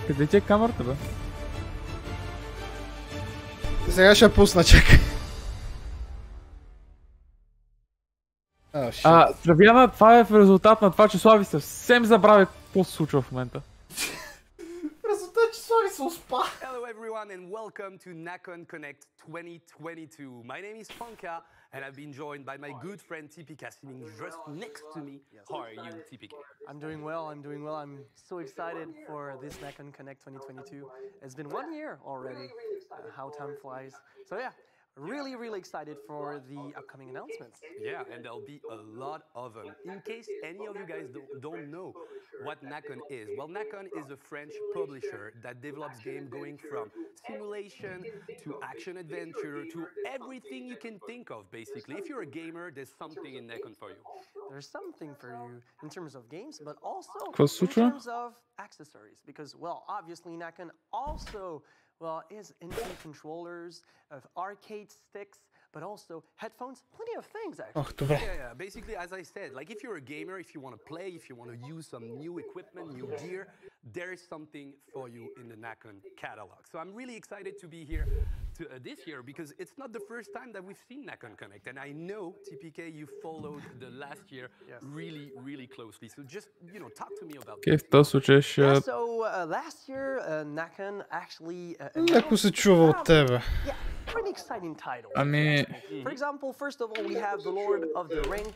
Къде ти е камерата, бе? Сега ще пусна, чакай. Славяна, това е в резултат на това, че Слави съвсем забрави какво се случва в момента. В резултат, че Слави се успа. Hello everyone and welcome to Nacon Connect 2022. My name is Fonka and I've been joined by my good friend TPK sitting just next to me. How are you, TPK? I'm doing well, I'm so excited for this Nacon Connect 2022. It's been 1 year already, how time flies. So yeah, really excited for the upcoming announcements. Yeah, and there'll be a lot of them. In case any of you guys don't know what Nacon is, well, Nacon is a French publisher that develops games going from simulation to action adventure to everything you can think of, basically. If you're a gamer, there's something in Nacon for you. There's something for you in terms of games, but also in terms of accessories, because, well, obviously Nacon also is into controllers, of arcade sticks, but also headphones, plenty of things actually. Yeah, basically, as I said, like if you're a gamer, if you want to play, if you want to use some new equipment, new gear, there is something for you in the Nacon catalog. So I'm really excited to be here this year because it's not the first time that we've seen Nacon Connect, and I know TPK you followed the last year really closely. So just talk to me about that. So last year Nacon actually Леко се чува от тебе. pretty exciting titles. For example, first of all, we have the Lord of the Ring,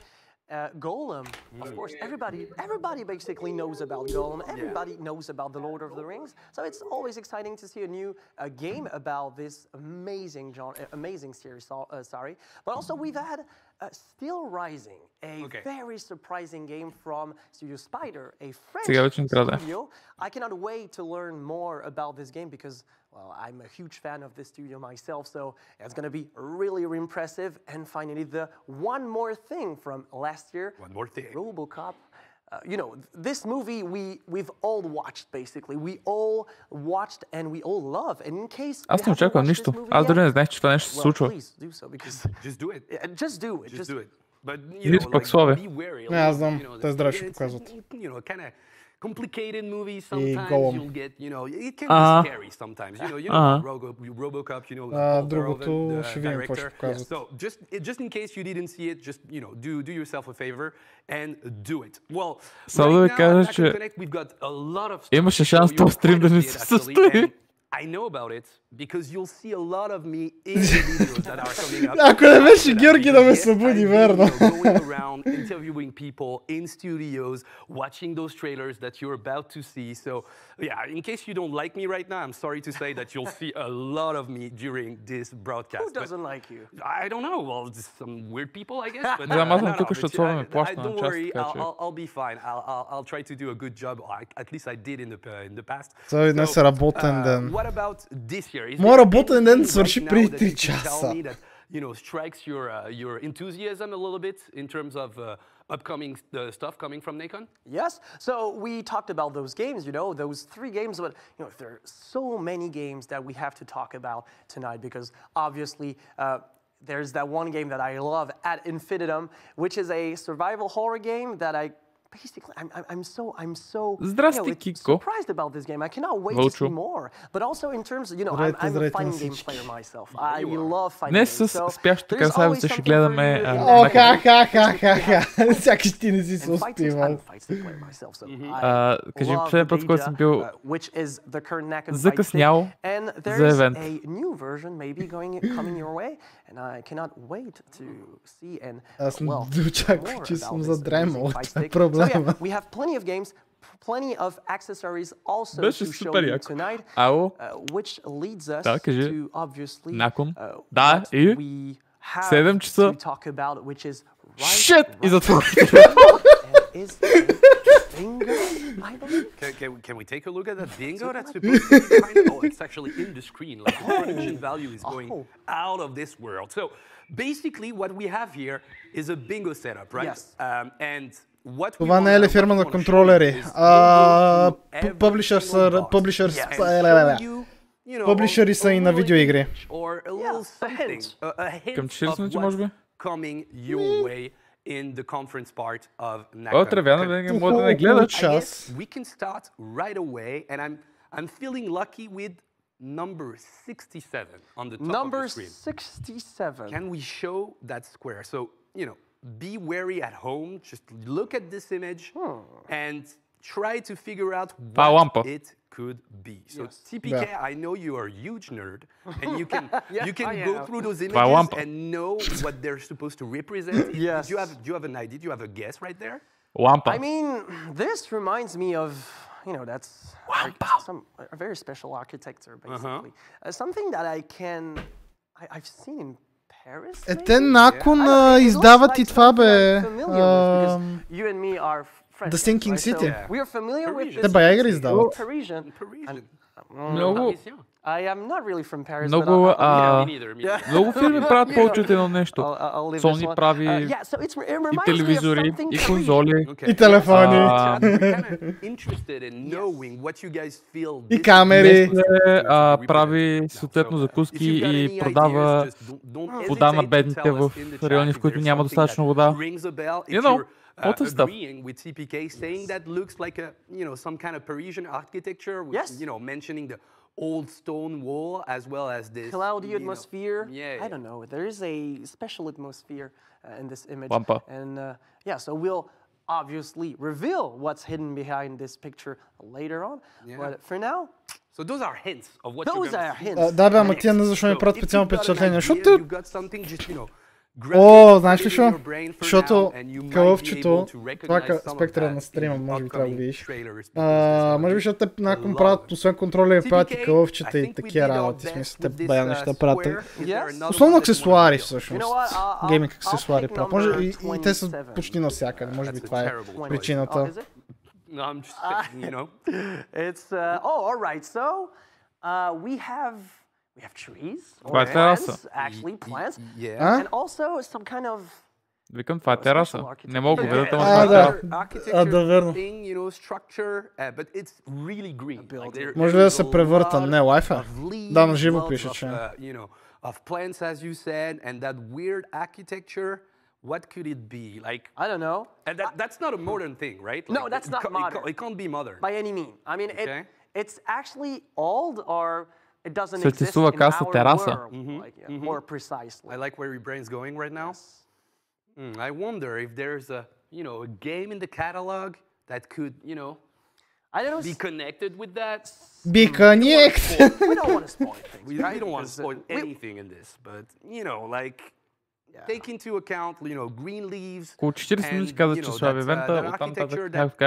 Golem. Of course, everybody basically knows about Golem. Everybody knows about the Lord of the Rings. So it's always exciting to see a new game about this amazing series. But also we've had Still Rising, a very surprising game from Studio Spider, a French studio. I cannot wait to learn more about this game because, well, I'm a huge fan of this studio myself, so it's going to be really impressive. And finally, the one more thing from last year. One more thing. RoboCop. This movie we've all watched, basically. We all watched and we all love. And in case Аз не очаквам нищо. Аз дори не знаех, че това нещо се случва. Just do it. Just do it. Just do it. But, be wary. Не, аз знам. Те здраве ще показват. Complicated movies sometimes you'll get, it can be scary sometimes. RoboCop, другото ще видим какво ще показват. So just in case you didn't see it, just do yourself a favor and do it. Well, само да ви кажа, че имаше шанс този стрим да не се състои. I know about it because you'll see a lot of me in the videos that are coming up. Ако не беше Георги да ме събуди, верно. Going around, interviewing people in studios, watching those trailers that you're about to see. So, yeah, in case you don't like me right now, I'm sorry to say that you'll see a lot of me during this broadcast. Who doesn't like you? I don't know. Well, just some weird people, I guess. But Don't worry, I'll be fine. I'll try to do a good job. At least I did in the past. Той днес е работен ден. What about this year? Моя работен ден свърши преди 3 часа. Strikes your enthusiasm a little bit in terms of upcoming stuff coming from Nacon? Yes. So we talked about those games, those 3 games, but there are so many games that we have to talk about tonight because obviously there's that one game that I love, Ad Infinitum, which is a survival horror game that basically, I'm so surprised about this game. I cannot wait to see more. But also in terms of, I'm a fighting game player myself. I love fighting games. Днес с спящата красавица ще гледаме... Сякаш ти не си се успивал. Кажи последния път, който съм бил закъснял за евент. Аз не очаквах, че съм задремал. Това е проблема. So yeah, we have plenty of games, plenty of accessories also to show you tonight, which leads us to obviously what we have to talk about, which is Shit! Is it is bingo, I believe. Can we take a look at that bingo? That's supposed to be behind. Oh, it's actually in the screen. Like the production value is going out of this world. So basically, what we have here is a bingo setup, right? Yes. And това не е ли фирма на контролери? Публишъри са и на видеоигри. Към 40 може би? In the conference part of Нacon. Трябва да не гледа. We can start right away, and I'm feeling lucky with number 67 on the top number of the screen. 67. Can we show that square? So, you know, be wary at home. Just look at this image and try to figure out what it could be. So TPK, I know you are a huge nerd, and you can go through those images and know what they're supposed to represent. Yes. Do you have an idea? Do you have a guess right there? I mean, this reminds me of, you know, that's a very special architecture, basically. Something that I've seen in Paris. Те Nacon издават и това, бе. You and me are The Sinking City. We are familiar with this. Те бая игри издават. Parisian. Много... I am not really from Paris, Много фирми правят повече от едно нещо. Sony прави и телевизори, и конзоли, и телефони, и камери. Прави съответно закуски и продава вода на бедните в райони, в които няма достатъчно вода. You know, agreeing with TPK, saying that looks like a, you know, some kind of Parisian architecture, with, you know, mentioning the old stone wall as well as this cloudy atmosphere. I don't know. There is a special atmosphere in this image, and so we'll obviously reveal what's hidden behind this picture later on. But for now, so those are hints of what those are hints. Да, бе, ама тия не защо ми правят специално впечатление, защото О, знаеш ли шо? Защото кълъвчето, това спектъра на стрима, може би трябва да видиш. Може би, защото те Nacon правят, освен контролери, правят и кълъвчета и такива работи, смисъл, те бая неща правят. Основно аксесуари всъщност, гейминг аксесуари правят. Може и те са почти навсякъде, може би това е причината. No, I'm just saying, you know. It's alright, so we have trees, actually plants, and also some kind of. Викам, това е тераса. Не мога да видя това. верно. Може ли да се превърта? Не, лайфа. Да, на живо пише, че. Of plants, as you said, and that weird architecture. What could it be? Like, I don't know. And that's not a modern thing, right? No, that's not modern. It can't be modern. By any means. I mean, it's actually old, or it doesn't exist in our world. More precisely. I like where your brain's going right now. I wonder if there's a game in the catalog that could, be connected with that. Be connected. We don't want to spoil things. I don't want to spoil anything in this, but like. Take into account, green leaves. Около 40 минути каза, че слаби евента, оттам нататък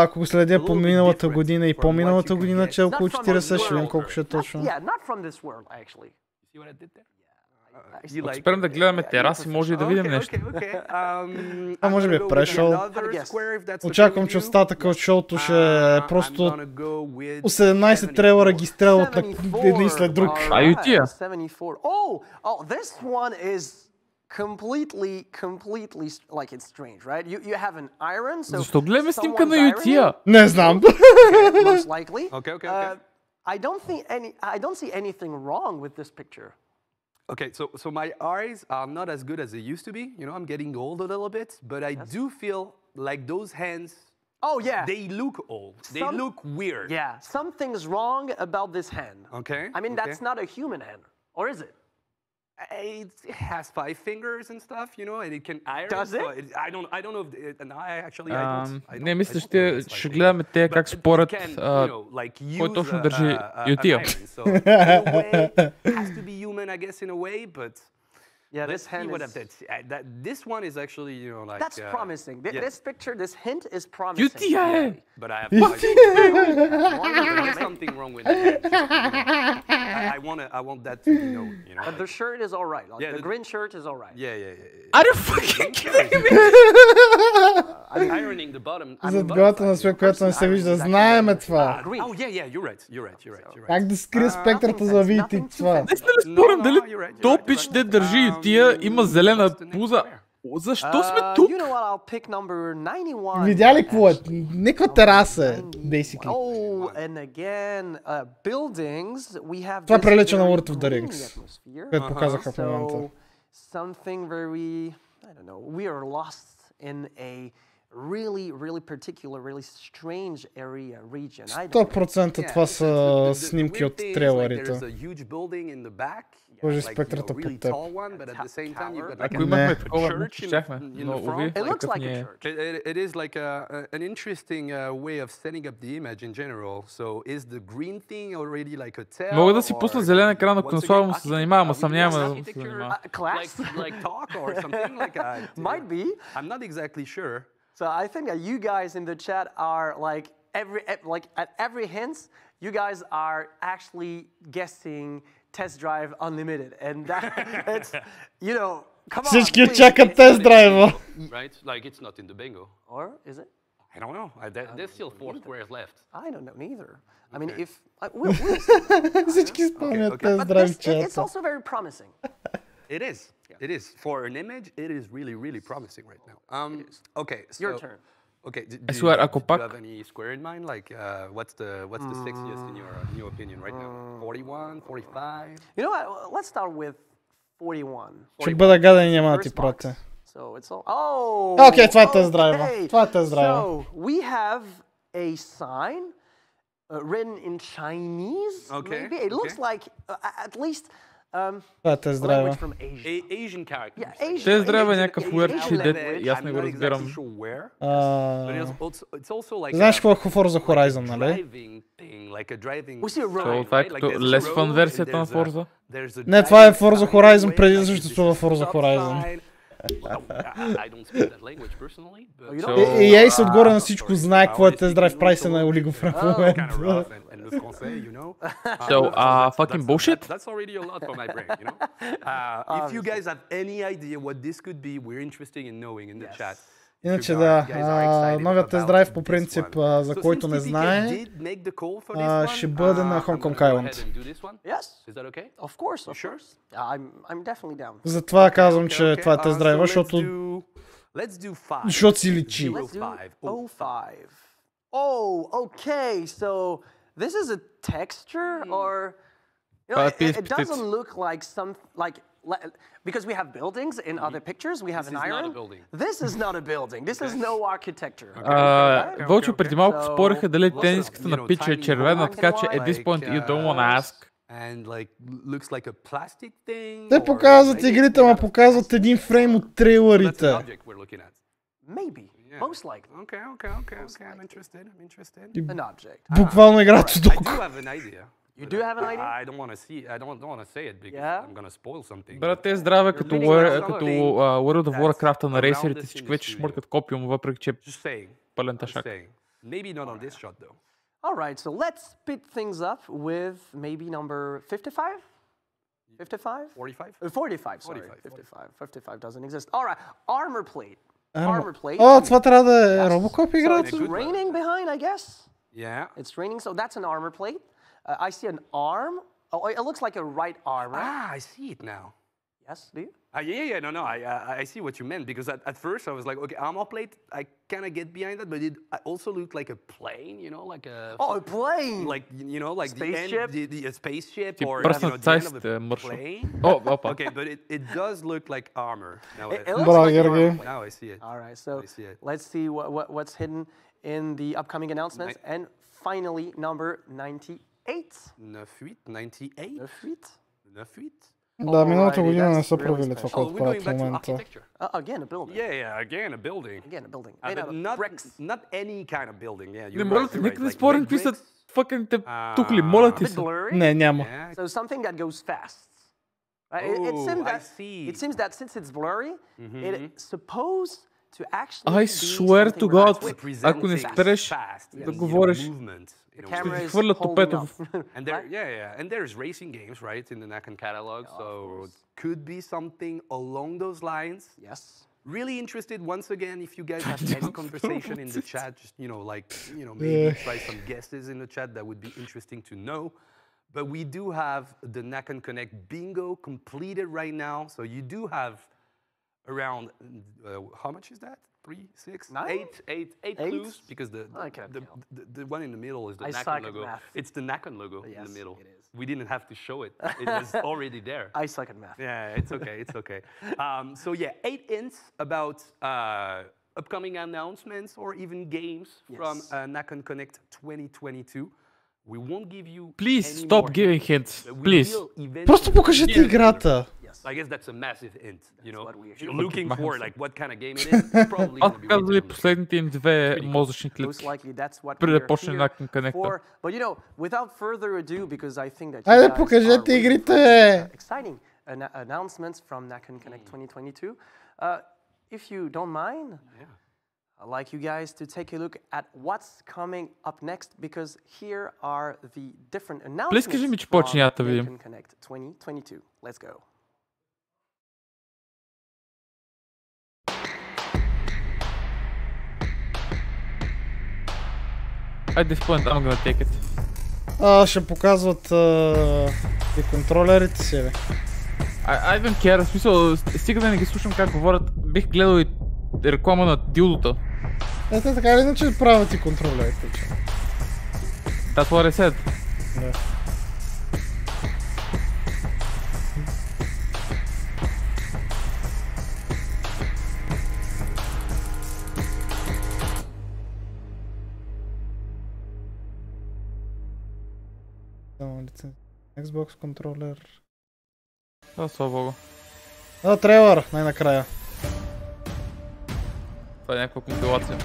ако го следя по миналата година и по-миналата година, че около 40, ще видим колко ще е точно. Ако спрем да гледаме тераси, може и да видим нещо. Може би е прешъл. Очаквам, че остатъка от шоуто ще е просто 17 трейлера ги стрелват на един след друг. А и тия? Completely like it's strange, right? You have an iron, so защо гледаме снимка на Ютия? Не знам. Most likely. Okay. I don't see anything wrong with this picture. Okay, so my eyes are not as good as they used to be. I'm getting old a little bit, but I do feel like those hands. Oh yeah. They look old. They look weird. Yeah, something's wrong about this hand. Okay. I mean, that's not a human hand, or is it? It has 5 fingers and stuff, and it can iron. Does it? I don't know if I don't. Не мисля, ще гледаме те как според кой точно държи Ютия. Has to be human, I guess, in a way, but this hand this one is actually, like. That's promising. This picture, this hint is promising. Ютия е. But I have no idea. There's something wrong with that. I want that to be known, But the shirt is all right. Like the green shirt is all right. Yeah. Are you fucking kidding me? I'm ironing the bottom. Задгота на свет, което не се вижда. Знаеме това. Oh, yeah, you're right. Как да скрие спектърата за да видите това? Не сте ли спорим дали то пич де държи Ютия има зелена пуза? Защо сме тук? Видя ли какво е? Никаква тераса е, basically. Това прилича на Lord of the Rings, което показаха в момента. Something very, I don't know, we are lost in a really particular, really strange area, region. 100% това са снимки от трейлерите. Боже, спектрата под теб. Ако имахме такова, щяхме, но уви, такъв ни е. It is like an interesting way of setting up the image in general. So is the green thing already like a tell? Мога да си пусна зелен екран на консола, му се занимавам, а съм няма да се занимавам. Like talk or something like that. Might be. I'm not exactly sure. So I think that you guys in the chat are like at every hint, you guys are actually guessing Test Drive Unlimited, and that it's, you know, come on. Всички чакат тест драйва. Right? Like it's not in the bingo. Or is it? I don't know. There's still 4 squares left. I don't know neither. I mean, if Всички спомнят тест драйв чата. It's also very promising. It is. It is. For an image, it is really promising right now. Okay, so Your turn. Okay, do I swear, you have any square in mind? Like, what's the sexiest in your opinion right now? 41, 45? You know what? Let's start with 41. Ще бъда гаден, няма да ти проте. So it's all. Oh. Окей, това е тест драйва. Това е тест драйва. So we have a sign written in Chinese. Okay. Maybe it looks like at least. Това е тест драйва. Asian characters. Тест драйва е някакъв weird shit, и аз не го разбирам. Знаеш какво е Forza Horizon, нали? Това е като less fun версията на Forza? Не, това е Forza Horizon преди да съществува Forza Horizon. И EA се отгоре на всичко знае какво е тест драйв прайса на League of Legends в момента. So, fucking bullshit? That's already a lot for my brain, you know? If you guys have any idea what this could be, we're interested in knowing in the chat. Иначе да, новият тест драйв по принцип, за който не знае, ще бъде на Hong Kong Island. Yes. Is that okay? Of course, of course. I'm definitely down. Затова казвам, че това е тест драйва, защото си личи. Let's do 05. Oh, okay. So this is a texture, or you know, it doesn't look like because we have buildings in other pictures. We have an iron. This is not a building. This is no architecture. Вълчо, преди малко спореха дали тениската на Пич е червена, така че at this point you don't wanna ask. And like looks like a plastic thing. Те показват игрите, ама показват един фрейм от трейлерите. Maybe. Most likely. Okay. I'm interested. An object. Буквално играта с I do have an idea. You do have an idea? I don't want to see. I don't want to say it because I'm gonna spoil something. Брат, те здраве като World of Warcraft на рейсерите, всички вече шмъркат копиум, въпреки че е пълен ташак. Maybe not on this shot though. All right, so let's speed things up with maybe number 55? 55? 45? 45, sorry. 55 doesn't exist. All right, armor plate. Armor plate. О, това трябва да е Robocop играта. So it's raining behind, I guess. Yeah. It's raining, so that's an armor plate. I see an arm. Oh, it looks like a right arm, right? Ah, I see it now. Yes, do you? Yeah, no, I see what you meant, because at first I was like, okay, armor plate, I kind of get behind that, but it also looked like a plane, you know, like a... Oh, a plane! Like, you know, like spaceship? the spaceship, or, you know, the end of the plane. Oh, okay, but it does look like armor. Now I see it. All right, so let's see what's hidden in the upcoming announcements. And finally, number 98. 98? Да, миналата година не са правили това, което правят в момента. Again, a building. Yeah, again, a building. Not any kind of building, yeah. Не, моля те, нека не спорим какви са фъканите тухли, моля ти се. Не, няма. So something that goes fast. It seems that since it's blurry, it's supposed to actually I swear to God, ако не спреш да говориш, ще ти хвърля топето. And there's racing games, right, in the Nacon catalog, so it could be something along those lines. Yes. Really interested, once again, if you guys have any conversation in the chat, just, maybe try some guesses in the chat, that would be interesting to know. But we do have the Nacon Connect bingo completed right now, so you do have around, how much is that? 3, 6, 8 clues, because the one in the middle is the Nacon logo. It's the Nacon logo in the middle. It is. We didn't have to show it. It was already there. I suck at math. Yeah, it's okay. So yeah, 8 hints about upcoming announcements or even games from Nacon Connect 2022. We won't give you Please stop giving hints. Please. Просто покажете играта. I guess that's a massive hint, you know. If you're looking for like what kind of game it is, it's probably going to be казали последните им две мозъчни клетки. Преди да почне Nacon Connect. But you know, without further ado, because I think that Айде покажете игрите. Exciting announcements from Nacon Connect 2022. If you don't mind, I'd like you guys to take a look at what's coming up next, because here are the different announcements from Nacon Connect 2022. Let's go. At this point, I'm gonna take it. Ще показват и контролерите си, бе. I don't care, в смисъл, стига да не ги слушам как говорят, бих гледал и реклама на дилдота. Ето така или иначе правят и контролерите, че. That's what I said. Да. Xbox контролер. Слава богу. Трейлър, най-накрая. Това е някаква компилация.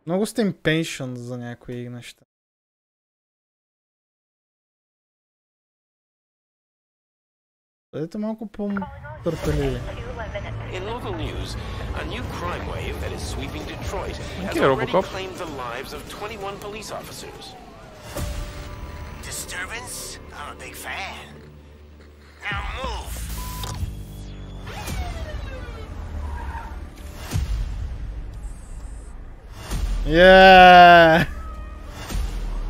Много сте impatient за някои неща. Бъдете малко по-търпеливи. In local news, a new crime wave that is sweeping Detroit has already claimed the lives of 21 police officers. Disturbance? I'm a big fan. Now move! Yeah!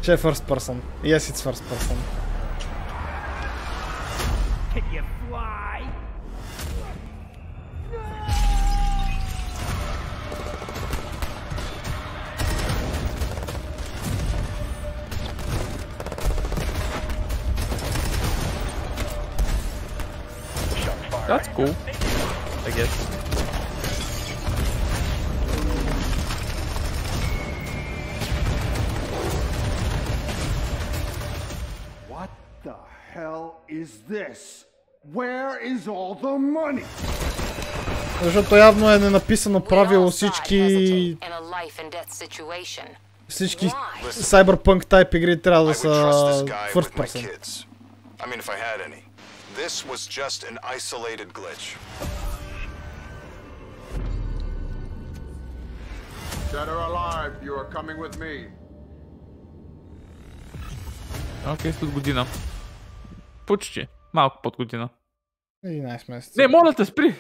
Че first person. Yes, it's first person. Can you fly? That's cool, I guess. What the hell is this? Where is all the money? Защото явно е ненаписано правило всички Cyberpunk type игри трябва да са first person. I mean, if I had any. This was just an isolated glitch. Dead or alive, you are coming with me. Окей, след година. Почти. Малко под година. 11 месеца. Не, моля те, спри!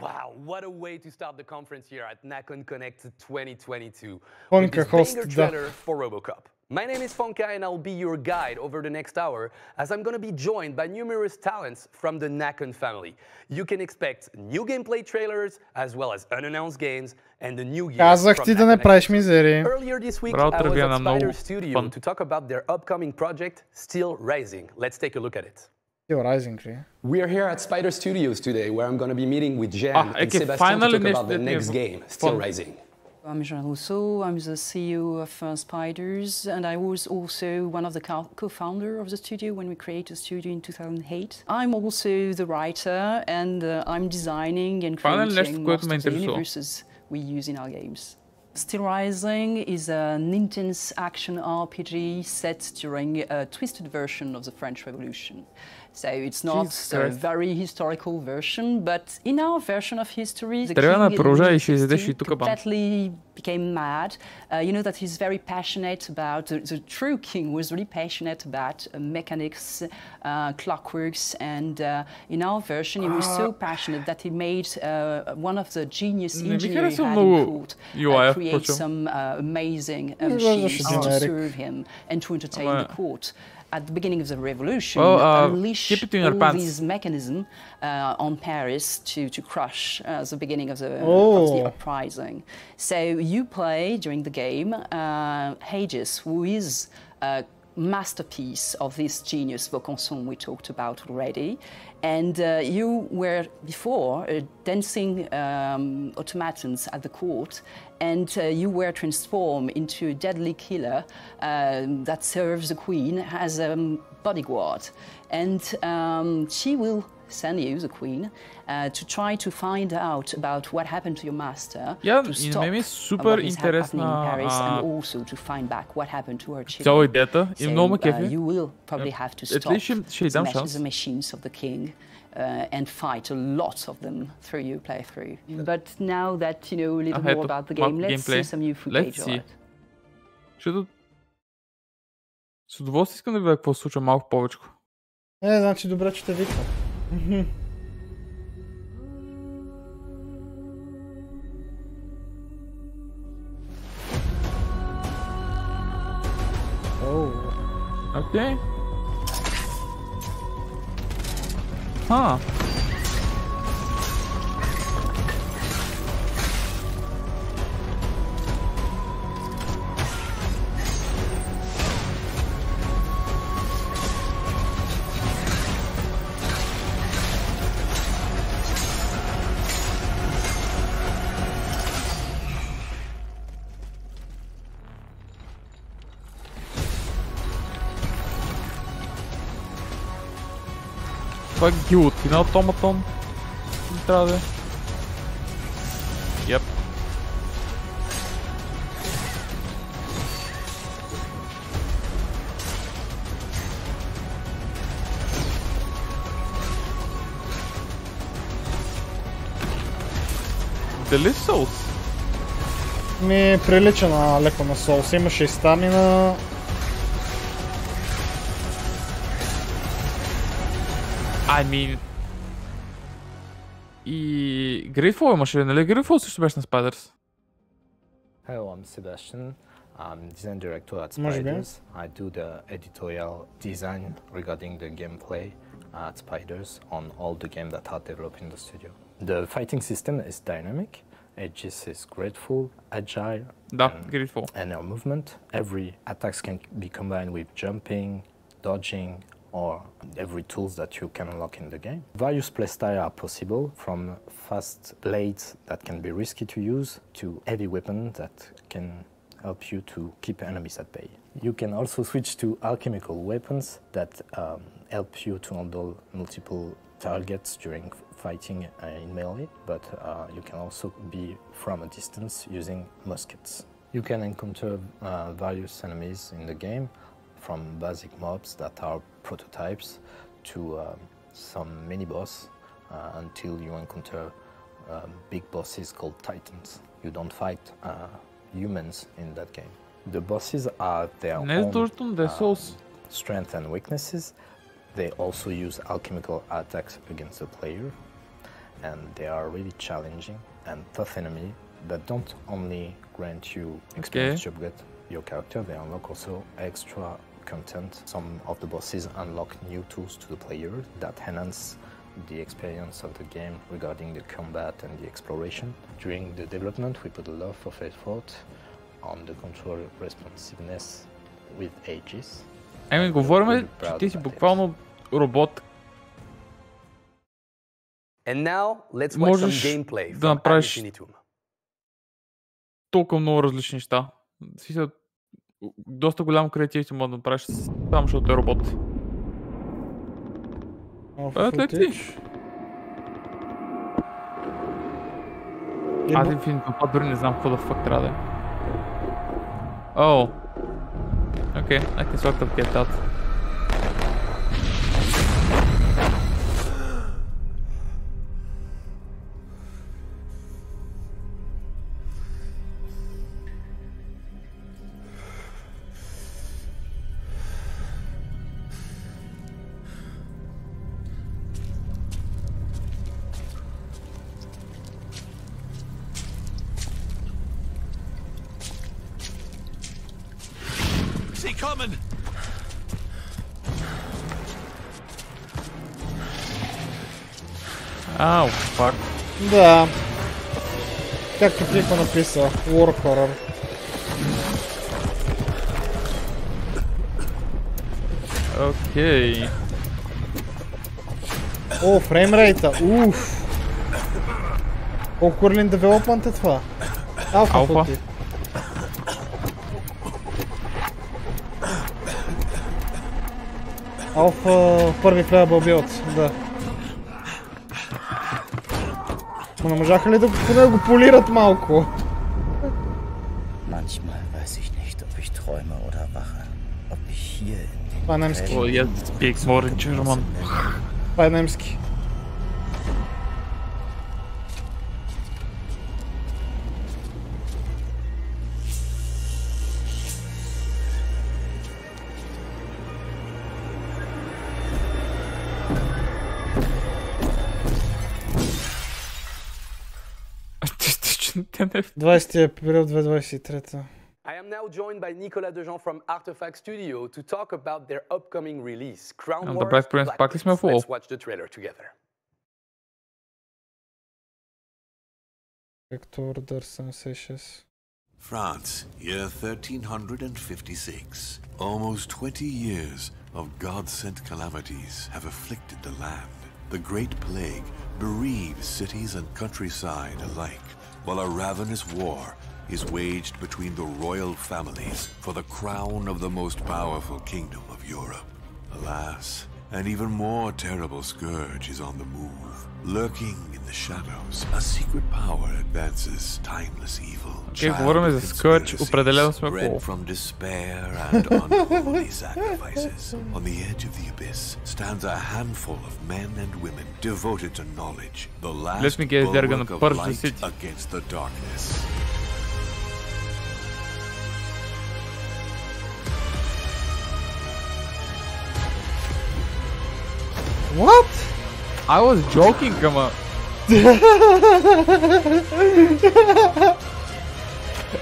Wow, what a way to start the conference here at Nacon Connect 2022 Fonka with this host, banger trailer for RoboCop. My name is Fonka and I'll be your guide over the next hour as I'm going to be joined by numerous talents from the Nacon family. You can expect new gameplay trailers as well as unannounced games and the new year Казах ти да не правиш мизери. Earlier this week I was at Spider Studio to talk about their upcoming project Still Rising. Let's take a look at it. Still Rising, ли? We are here at Spider Studios today where I'm going to be meeting with Jan and Sebastian to talk about the next game, Still Rising. I'm Jean Rousseau, I'm the CEO of Spiders, and I was also one of the co-founders of the studio when we created the studio in 2008. I'm also the writer, and I'm designing and creating most of the universes we use in our games. Still Rising is an intense action RPG set during a twisted version of the French Revolution. So it's not a very historical version, but in our version of history, the king is completely became mad. You know that he's very passionate about, the true king was really passionate about mechanics, clockworks, and in our version he was so passionate that he made one of the genius engineers he had in court create some amazing machines to serve him and to entertain the court. At the beginning of the revolution, unleashed all these mechanisms on Paris to crush the beginning of the uprising. So you play during the game Hades, who is a masterpiece of this genius Vaucanson we talked about already. And you were before dancing automatons at the court, and you were transformed into a deadly killer that serves the queen as a bodyguard. And she will send you, the queen, to try to find out about what happened to your master, to stop what is happening in Paris, and also to find back what happened to her children. So you will probably have to stop the machines of the king and fight a lot of them through your playthrough. But now that you know a little more about the game, let's see some new footage of it. С удоволствие искам да видя какво се случва малко повече. Значи добре, че те викам. Окей. Huh. Това е гилотина автоматон. Трябва да е. Yep. Дали Souls? Ми прилича на леко на Souls. Имаше и стамина. I mean... И... Gridfall имаше ли, нали? Gridfall също беше на Spiders. Hello, I'm Sebastian. I'm design director at Spiders. I do the editorial design regarding the gameplay at Spiders on all the games that are developed in the studio. The fighting system is dynamic. Aegis is grateful, agile, and air movement. Every attacks can be combined with jumping, dodging, or every tools that you can unlock in the game. Various playstyles are possible, from fast blades that can be risky to use to heavy weapons that can help you to keep enemies at bay. You can also switch to alchemical weapons that help you to handle multiple targets during fighting in melee, but you can also be from a distance using muskets. You can encounter various enemies in the game, from basic mobs that are prototypes to some mini-boss until you encounter big bosses called Titans. You don't fight humans in that game. The bosses are their own strengths and weaknesses. They also use alchemical attacks against the player, and they are really challenging and tough enemy that don't only grant you experience to upgrade your character, they unlock also extra content. Some of the bosses unlock new tools to the player that enhance the experience of the game regarding the combat and the exploration. During the development, we put a lot of effort on the control responsiveness with Aegis. Ами говорим, че ти си буквално робот. And now, let's watch some gameplay да направиш толкова много различни неща. Доста голям креатив ти може да направиш само защото е робот. Атлетиш! Аз инфинитно това дори не знам какво да фак трябва да е. Oh. Okay, I can sort of get that. coming. Ау, fuck. Да. Както тихо написа. War Horror. Окей. О, фреймрейта. Уф. Колко early development е това? Алфа. Алфа първи playable build, да. Но не можаха ли да го полират малко? Manchmal weiß ich nicht, ob ich träume oder wache. Ob ich hier in den Това е немски. О, я speak more in German. Това е немски. Тенев. 20 април 2023. I am now joined by Nicolas Dejean from Artefact Studio to talk about their upcoming release, Crown Wars Black Prince пак ли сме в Let's watch the trailer together. Order 76. France, year 1356. Almost 20 years of God-sent calamities have afflicted the land. The Great Plague bereaves cities and countryside alike, while a ravenous war is waged between the royal families for the crown of the most powerful kingdom of Europe. Alas, an even more terrible scourge is on the move. Lurking in the shadows, a secret power advances timeless evil. Говорим за Scourge, определено сме bred from despair and unholy sacrifices. On the edge of the abyss stands a handful of men and women devoted to knowledge, the last bulwark of light against the darkness. What? I was joking, come on.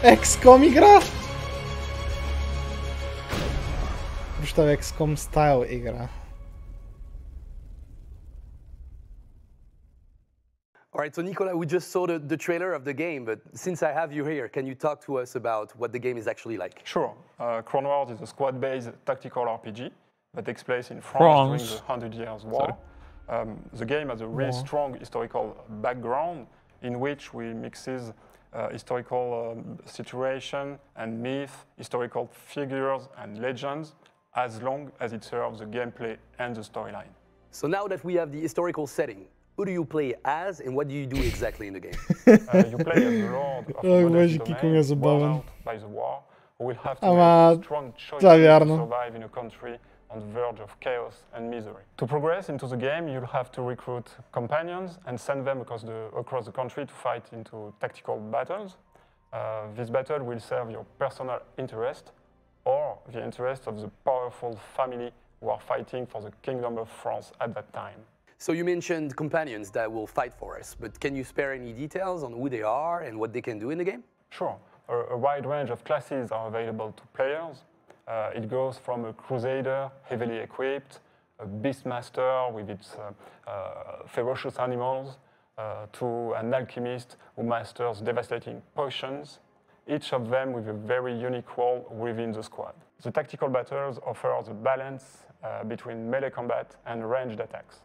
XCOM игра? Прощавай, XCOM стайл игра. All right, so Nicolas, we just saw the trailer of the game, but since I have you here, can you talk to us about what the game is actually like? Sure. Crown Wars is a squad-based tactical RPG that takes place in France during the 100 Years' War. The game has a really strong historical background in which we mixes historical situation and myth, historical figures and legends, as long as it serves the gameplay and the storyline. So now that we have the historical setting, who do you play as and what do you do exactly in the game? You play as the Lord of the Modest Domain, worn out by the war, who will have to make strong choices to survive in a country on the verge of chaos and misery. To progress into the game, you'll have to recruit companions and send them across the country to fight into tactical battles. This battle will serve your personal interest or the interest of the powerful family who are fighting for the Kingdom of France at that time. So you mentioned companions that will fight for us, but can you spare any details on who they are and what they can do in the game? Sure. A wide range of classes are available to players. It goes from a crusader, heavily equipped, a beastmaster with its ferocious animals, to an alchemist who masters devastating potions, each of them with a very unique role within the squad. The tactical battles offer the balance between melee combat and ranged attacks.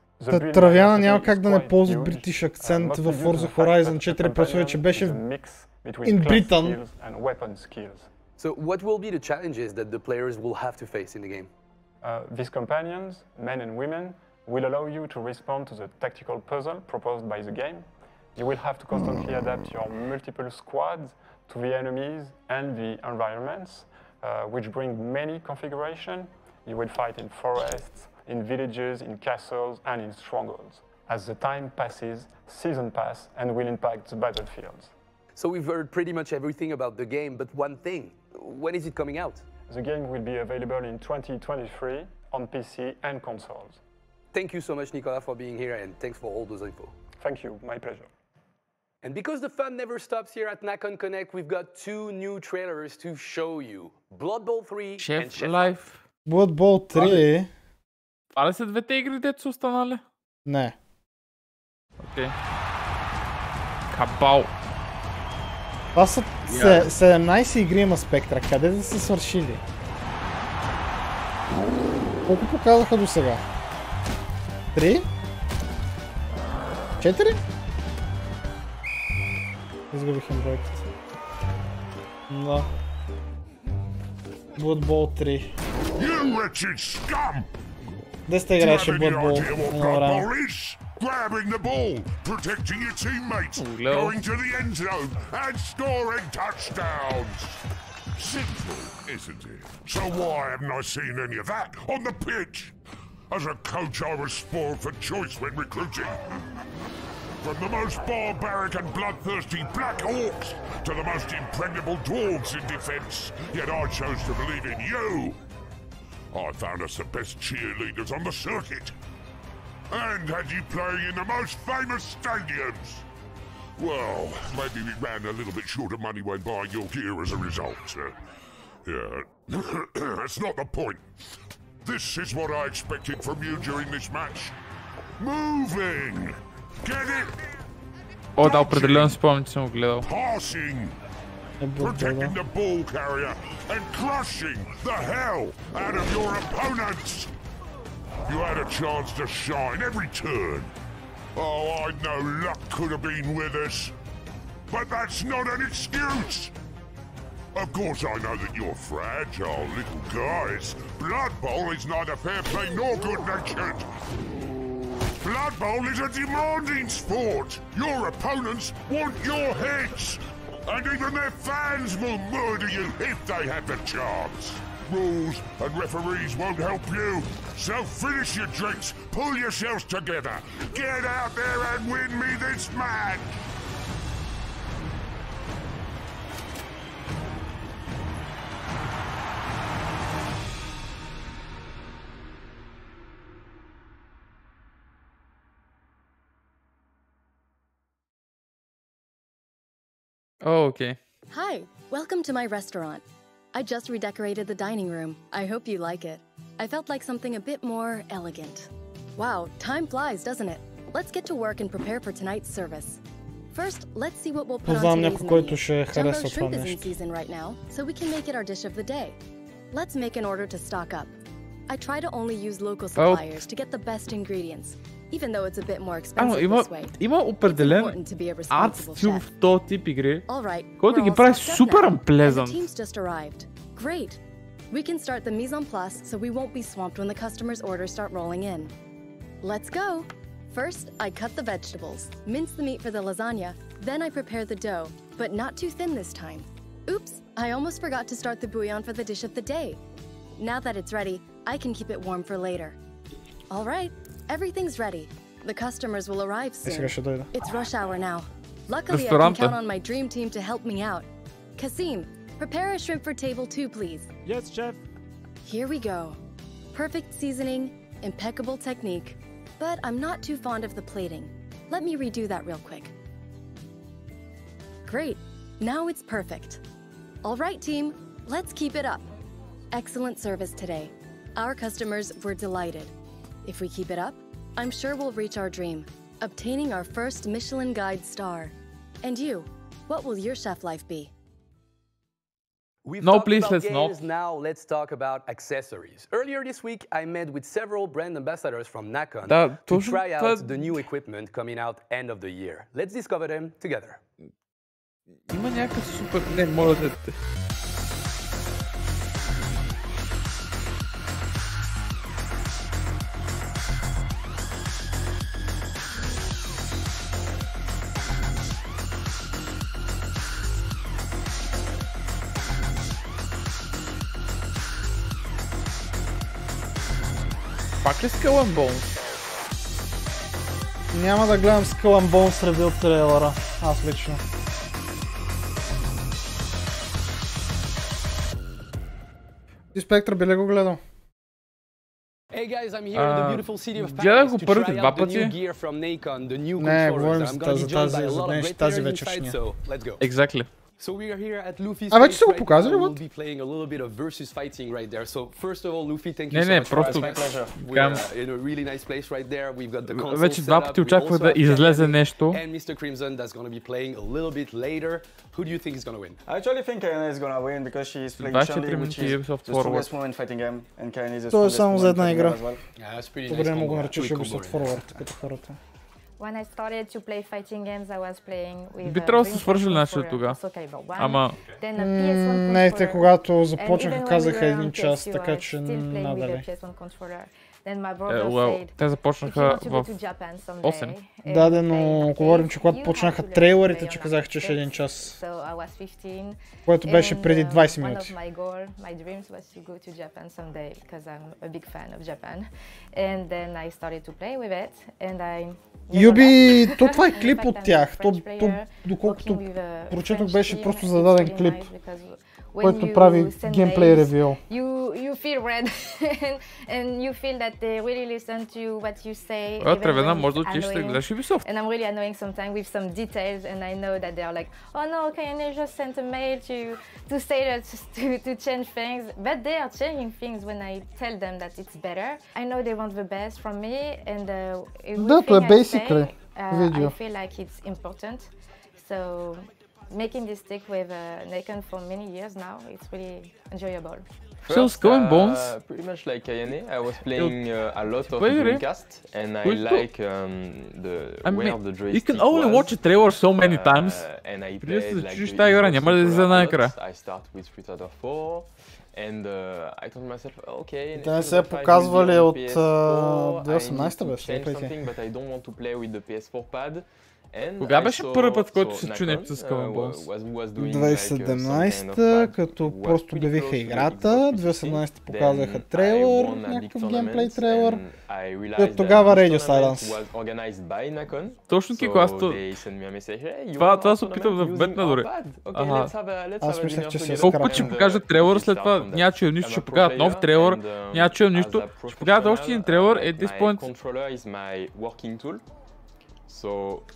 Травяна няма как да не ползват бритиш акцент в Forza Horizon 4, просто вече беше инбритан. So what will be the challenges that the players will have to face in the game? These companions, men and women, will allow you to respond to the tactical puzzle proposed by the game. You will have to constantly adapt your multiple squads to the enemies and the environments, which bring many configurations. You will fight in forests, in villages, in castles, and in strongholds. As the time passes, seasons pass and will impact the battlefields. So we've heard pretty much everything about the game, but one thing, when is it coming out? The game will be available in 2023 on PC and consoles. Thank you so much, Nicolas, for being here, and thanks for all those info. Thank you, my pleasure. And because the fun never stops here at Nacon Connect, we've got 2 new trailers to show you. Blood Bowl 3 and Chef Life. Blood Bowl 3. Това ли са двете игри, дето са останали? Не. Окей. Кабал. Това са 17 игри има Спектра. Къде да са свършили? Колко показаха до сега? 3? 4? Изгубих им бройката. Да. Blood Bowl 3. Де сте играеше Blood Bowl? Едно време. Grabbing the ball, protecting your teammates, going to the end zone, and scoring touchdowns. Simple, isn't it? So why haven't I seen any of that on the pitch? As a coach, I was spoiled for choice when recruiting. From the most barbaric and bloodthirsty Black Orcs to the most impregnable dwarves in defense, yet I chose to believe in you. I found us the best cheerleaders on the circuit. And had you playing in the most famous stadiums. Well, maybe we ran a little bit short of money when buying your gear as a result. Yeah, that's not the point. This is what I expected from you during this match. Moving! Get it? О, да, определено спомням, че съм го гледал. Passing! Protecting the ball carrier and crushing the hell out of your opponents! You had a chance to shine every turn. Oh, I know luck could have been with us. But that's not an excuse! Of course I know that you're fragile little guys. Blood Bowl is neither fair play nor good-natured. Blood Bowl is a demanding sport. Your opponents want your heads. And even their fans will murder you if they have the chance. Rules and referees won't help you. So finish your drinks, pull yourselves together, get out there and win me this match! Oh, okay. Hi, welcome to my restaurant. I just redecorated the dining room. I hope you like it. I felt like something a bit more elegant. Wow, time flies, doesn't it? Let's get to work and prepare for tonight's service. First, let's see what we'll put on today's menu. Jumbo shrimp is in season right now, so we can make it our dish of the day. Let's make an order to stock up. I try to only use local suppliers to get the best ingredients, even though it's a bit more expensive this way. Има определен арт стил в този тип игри, който ги прави супер unpleasant. Great. We can start the mise en place so we won't be swamped when the customer's orders start rolling in. Let's go. First, I cut the vegetables, mince the meat for the lasagna, then I prepare the dough, but not too thin this time. Oops, I almost forgot to start the bouillon for the dish of the day. Now that it's ready, I can keep it warm for later. All right, everything's ready. The customers will arrive soon. It's rush hour now. Luckily, I can count on my dream team to help me out. Kasim, prepare a shrimp for table 2, please. Yes, chef. Here we go. Perfect seasoning, impeccable technique. But I'm not too fond of the plating. Let me redo that real quick. Great. Now it's perfect. All right, team. Let's keep it up. Excellent service today. Our customers were delighted. If we keep it up, I'm sure we'll reach our dream, obtaining our first Michelin Guide star. And you, what will your chef life be? We've talked about games, now let's talk about accessories. Earlier this week, I met with several brand ambassadors from Nacon to try out the new equipment coming out end of the year. Let's discover them together. Има някакъв супер... Не, моля да... Пак ли Skull and Bones? Няма да гледам Skull and Bones ревю трейлера, аз лично. Ти Спектър би ли го гледал? Hey guys, I'm here in the beautiful city of Гледах Paris го to първите try два out the new пъти. gear from Nacon, the new Не, controllers. говорим I'm gonna be joined by a lot of great тази players inside, вечершния. so let's go. Exactly. So we are here at Luffy's А вече stage са го right показали, now. what? We'll be playing a little bit of versus fighting right there. So first of all, Luffy, thank you Не, so не, much for просто having us. We're in a really nice place right there. We've got the console Вече set два up. пъти We очаквах also да have излезе Captain нещо. and Mr. Crimson that's going to be playing a little bit later. Who do you think is going to win? I actually think Kaine is gonna win because she is playing 24 Chun-Li, which минути is Ubisoft the Forward. strongest woman fighting game, and Kaine is the То е strongest само за woman една fighting игра. game as well. Yeah, that's pretty Добре, nice мога combo. да наречеш Quick Ubisoft combo, Forward, като хората. When I started to play fighting games, I was playing with Би трябвало да се свържили нашите тогава. Ама... Не, те когато започнаха казаха един час, така че надали. Те започнаха в 8. Да, но говорим, че когато почнаха трейлерите, че казаха, че ще един час. Което беше преди 20 минути. Юби, то това е клип от тях. То доколкото прочетох, беше просто зададен клип, който прави геймплей ревю. You feel red and you feel that they really listen to what you say. Тревена, може да отидеш да гледаш Ubisoft. And I'm really annoying sometimes with some details, and I know that they're like, oh no, Kaine just sent a mail to say that to change things, but they are changing things when I tell them that it's better. I know they want the best from me, and basically I feel like it's important. So making this stick with Nacon for many years now, it's really enjoyable. So Skull and Bones. Pretty much like Kaine, I was playing a lot of Dreamcast, and I like the way of the joystick. You can only watch a trailer so many times. And I played like I start with Street Fighter 4. And I told myself, okay, те не се показвали от 2018 беше. But I don't want to play with the PS4 pad. Кога беше първи път, който се чу нещо с Skull and Bones? 2017, като просто обявиха играта, 2018 показаха трейлър, някакъв геймплей трейлър, и от тогава Radio Silence. Точно Кико, аз това се опитам да вбетна дори. Аз мислех, че се колко път ще покажат трейлър, след това няма чуя нищо, ще покажат нов трейлър, няма чуя нищо, ще покажат още един трейлър, at this point. So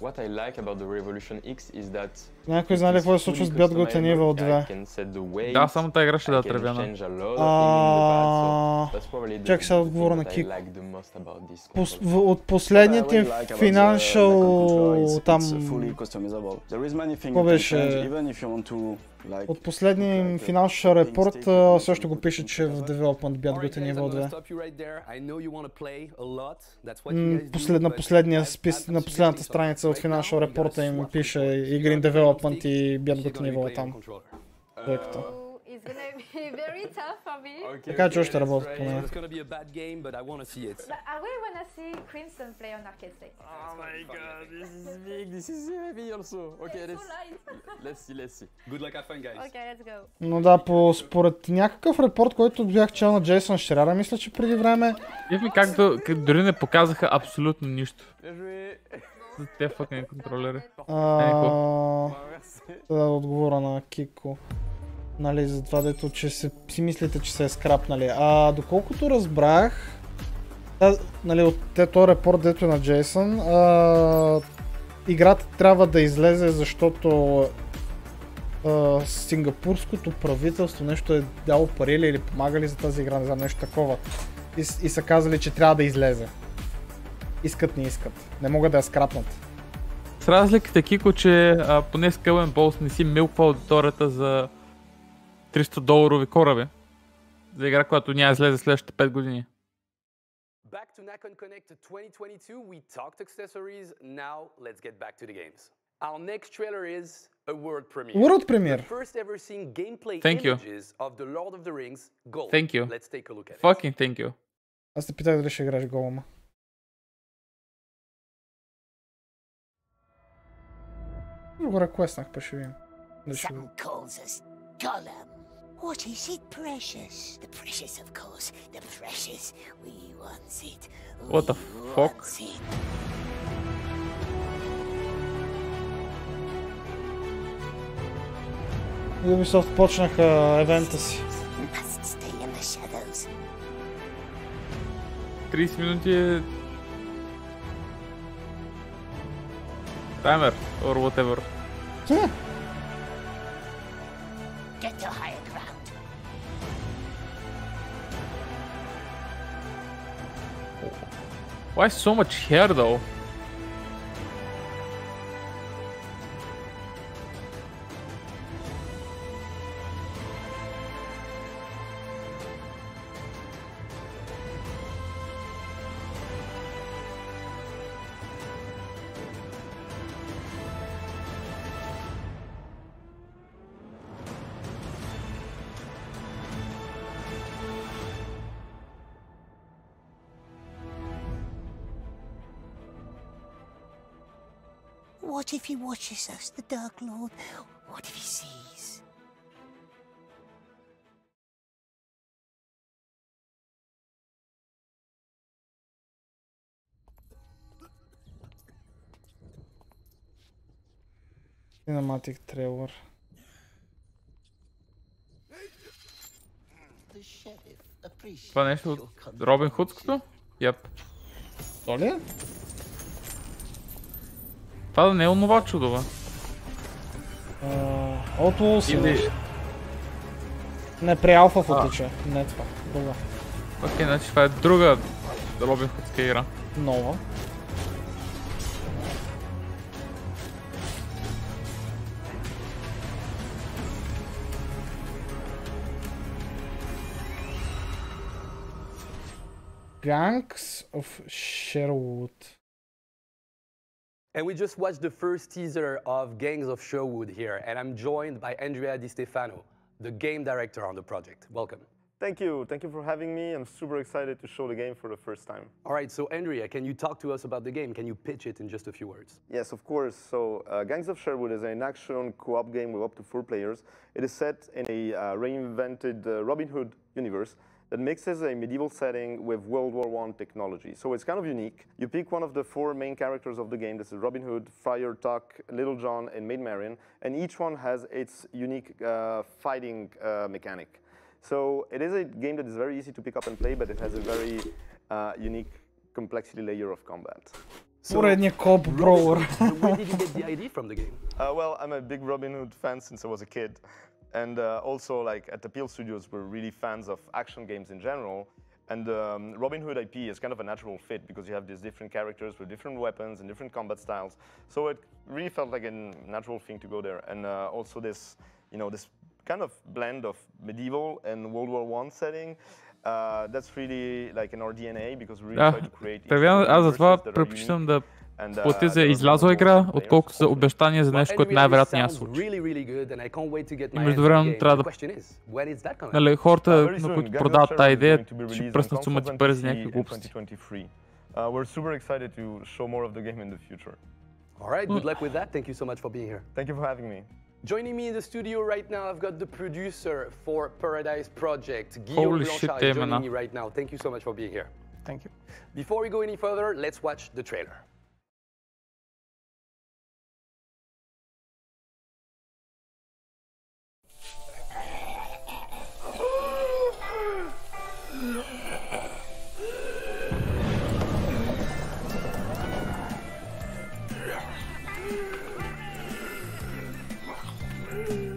what I like about the Revolution X is that някой знае ли какво се случва с Bad Good and Evil 2? Да, само тази игра ще да тревяна. Чакай сега отговора на Кико. От последният им финаншъл там... Какво беше? От последния им финаншъл репорт също го пише, че в Development Bad Good and Evil 2. На последната страница от финаншъл репорта им пише игри Development и Bad Good and Evil там. Така че още работят по нея. Но да, според някакъв репорт, който бях чел на Джейсон Шрера, мисля, че преди време... Как дори не показаха абсолютно нищо. За те фъкни контролери. Отговора на Кико. Нали, за това дето, че си мислите, че се е скрапнали. Доколкото разбрах, нали, от този репорт, дето е на Джейсън, играта трябва да излезе, защото сингапурското правителство нещо е дало пари или помагали за тази игра, не знам, нещо такова. И са казали, че трябва да излезе. Искат, не искат. Не могат да я скрапнат. С разликата, Кико, че поне Skull and Bones не си милква аудиторията за $300 кораби. За игра, която няма излезе следващите 5 години. Back to Nacon Connect 2022, we talked accessories, now let's get back to the games. Our next trailer is a world premiere. World premiere. The first ever seen gameplay images of the Lord of the Rings Gollum. Thank you. Let's take a look at it. Fucking thank you. Аз те питах дали ще играеш Голума. Го реквестнах, па ще видим. Some calls us Gollum. What is it, precious? The precious, of course. The precious. We want it. What the fuck? Ubisoft почнаха евента си. 30 минути таймер or whatever. Get to higher ground. Why so much hair though? What if he watches us, the Dark Lord? What if he sees? Cinematic trailer. Това нещо от Робин Худското? Yep. То ли? Това да не е онова чудо, бе. Outlaws или... Не, при алфа футича. Не това. Друга. Окей, значи това е друга Робин Худска игра. Нова. Gangs of Sherwood. And we just watched the first teaser of Gangs of Sherwood here, and I'm joined by Andrea Di Stefano, the game director on the project. Welcome. Thank you for having me. I'm super excited to show the game for the first time. All right, so Andrea, can you talk to us about the game? Can you pitch it in just a few words? Yes, of course. So Gangs of Sherwood is an action co-op game with up to 4 players. It is set in a reinvented Robin Hood universe that mixes a medieval setting with World War I technology. So it's kind of unique. You pick one of the 4 main characters of the game. This is Robin Hood, Friar Tuck, Little John, and Maid Marian. And each one has its unique fighting mechanic. So it is a game that is very easy to pick up and play, but it has a very unique complexity layer of combat. So, where did you get the idea from the game? Well, I'm a big Robin Hood fan since I was a kid. And also, like, at Appeal Studios, we're really fans of action games in general. And Robin Hood IP is kind of a natural fit because you have these different characters with different weapons and different combat styles. So it really felt like a natural thing to go there. And also this, this kind of blend of medieval and World War I setting. That's really like in our DNA because we really try to create. Аз затова предпочитам да плати за излязла игра, отколкото за обещание за нещо, което най-вероятно няма случи. И междувременно трябва да... хората, които продават тази идея, ще пръснат сумати пари за някакви глупости. We're super excited to show more of the game in the future. All right, good luck with that. Thank you so much for being here. Thank you for having me. Joining me in the studio right now, I've got the producer for Paradise Project, Guillaume Blanchard, is joining me right now. Thank you so much for being here. Thank you. Before we go any further, let's watch the trailer.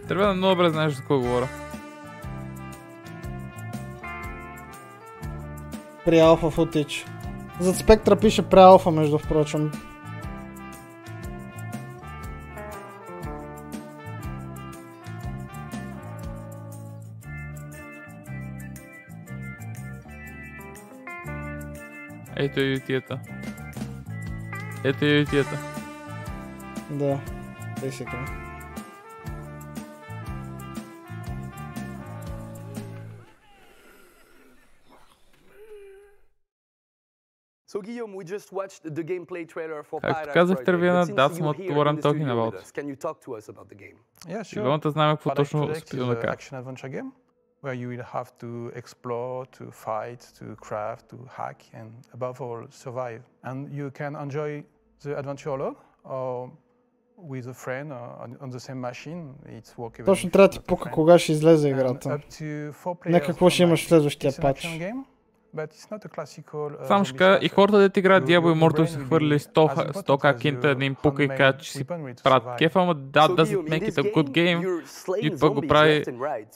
Трябва да много добре знаеш за какво говоря. При алфа футич. Зад спектра пише при алфа, между впрочем. Ето е ютията. Ето е ютията. Да, basically. So Guillaume, we just watched the gameplay trailer for Paradise Project. That's what I'm talking about. Can you talk to us about the game? Yeah, sure. Paradise Project is an action-adventure game where you will have to explore, to fight, to craft, to hack, and above all, survive. And you can enjoy the adventure alone or with a friend on the same machine. It's workable. Точно трябва да ти пука кога ще излезе играта. Не какво ще имаш в следващия патч. Само ще кажа, и хората да ти играят Diablo Immortal си хвърли 100 хакинта, не им пука и кажа, че си правят кефа, ама that doesn't make it a good game. И пък го прави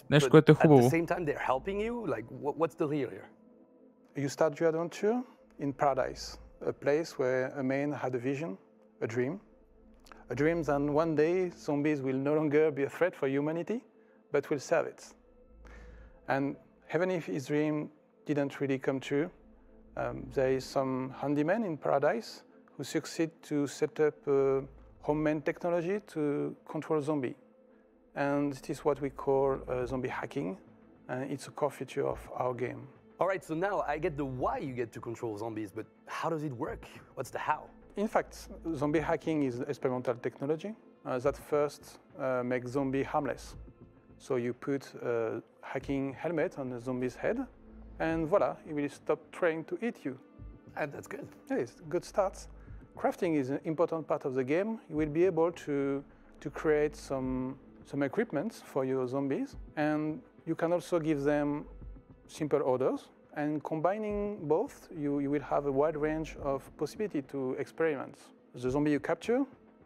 нещо, което е хубаво. You start your adventure in paradise, a place where a man had a vision, a dream that one day zombies will no longer be a threat for humanity, but will serve it. And even if his dream didn't really come true, there is some handyman in paradise who succeed to set up homemade technology to control zombie. And it is what we call zombie hacking, and it's a core feature of our game. All right, so now I get the why you get to control zombies, but how does it work? What's the how? In fact, zombie hacking is experimental technology that first makes zombie harmless. So you put a hacking helmet on the zombie's head, and voila, he will stop trying to eat you. And that's good. Yeah, it's a good start. Crafting is an important part of the game. You will be able to create some equipment for your zombies, and you can also give them simple orders, and combining both, you will have a wide range of possibility to experiment. The zombie you capture,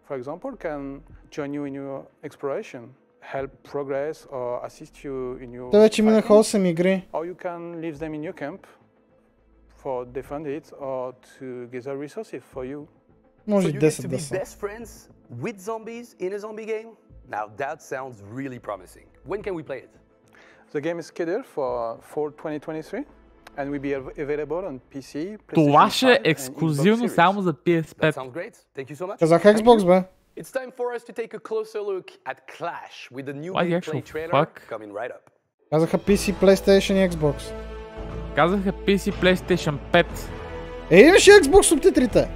for example, can join you in your exploration, help progress or assist you in your fighting, or you can leave them in your camp for defend it or to gather resources for you. So you get to be best friends with zombies in a zombie game? Now that sounds really promising. When can we play it? The game is scheduled for fall 2023 and will be available on PC, Това ще е ексклюзивно само за PS5. That sounds great. Thank you so much. Казах Xbox, бе. It's time for us to take a closer look at Clash with the new gameplay trailer coming right up. Казаха PC, PlayStation и Xbox. Казаха PC, PlayStation 5. Имаше Xbox субтитрите.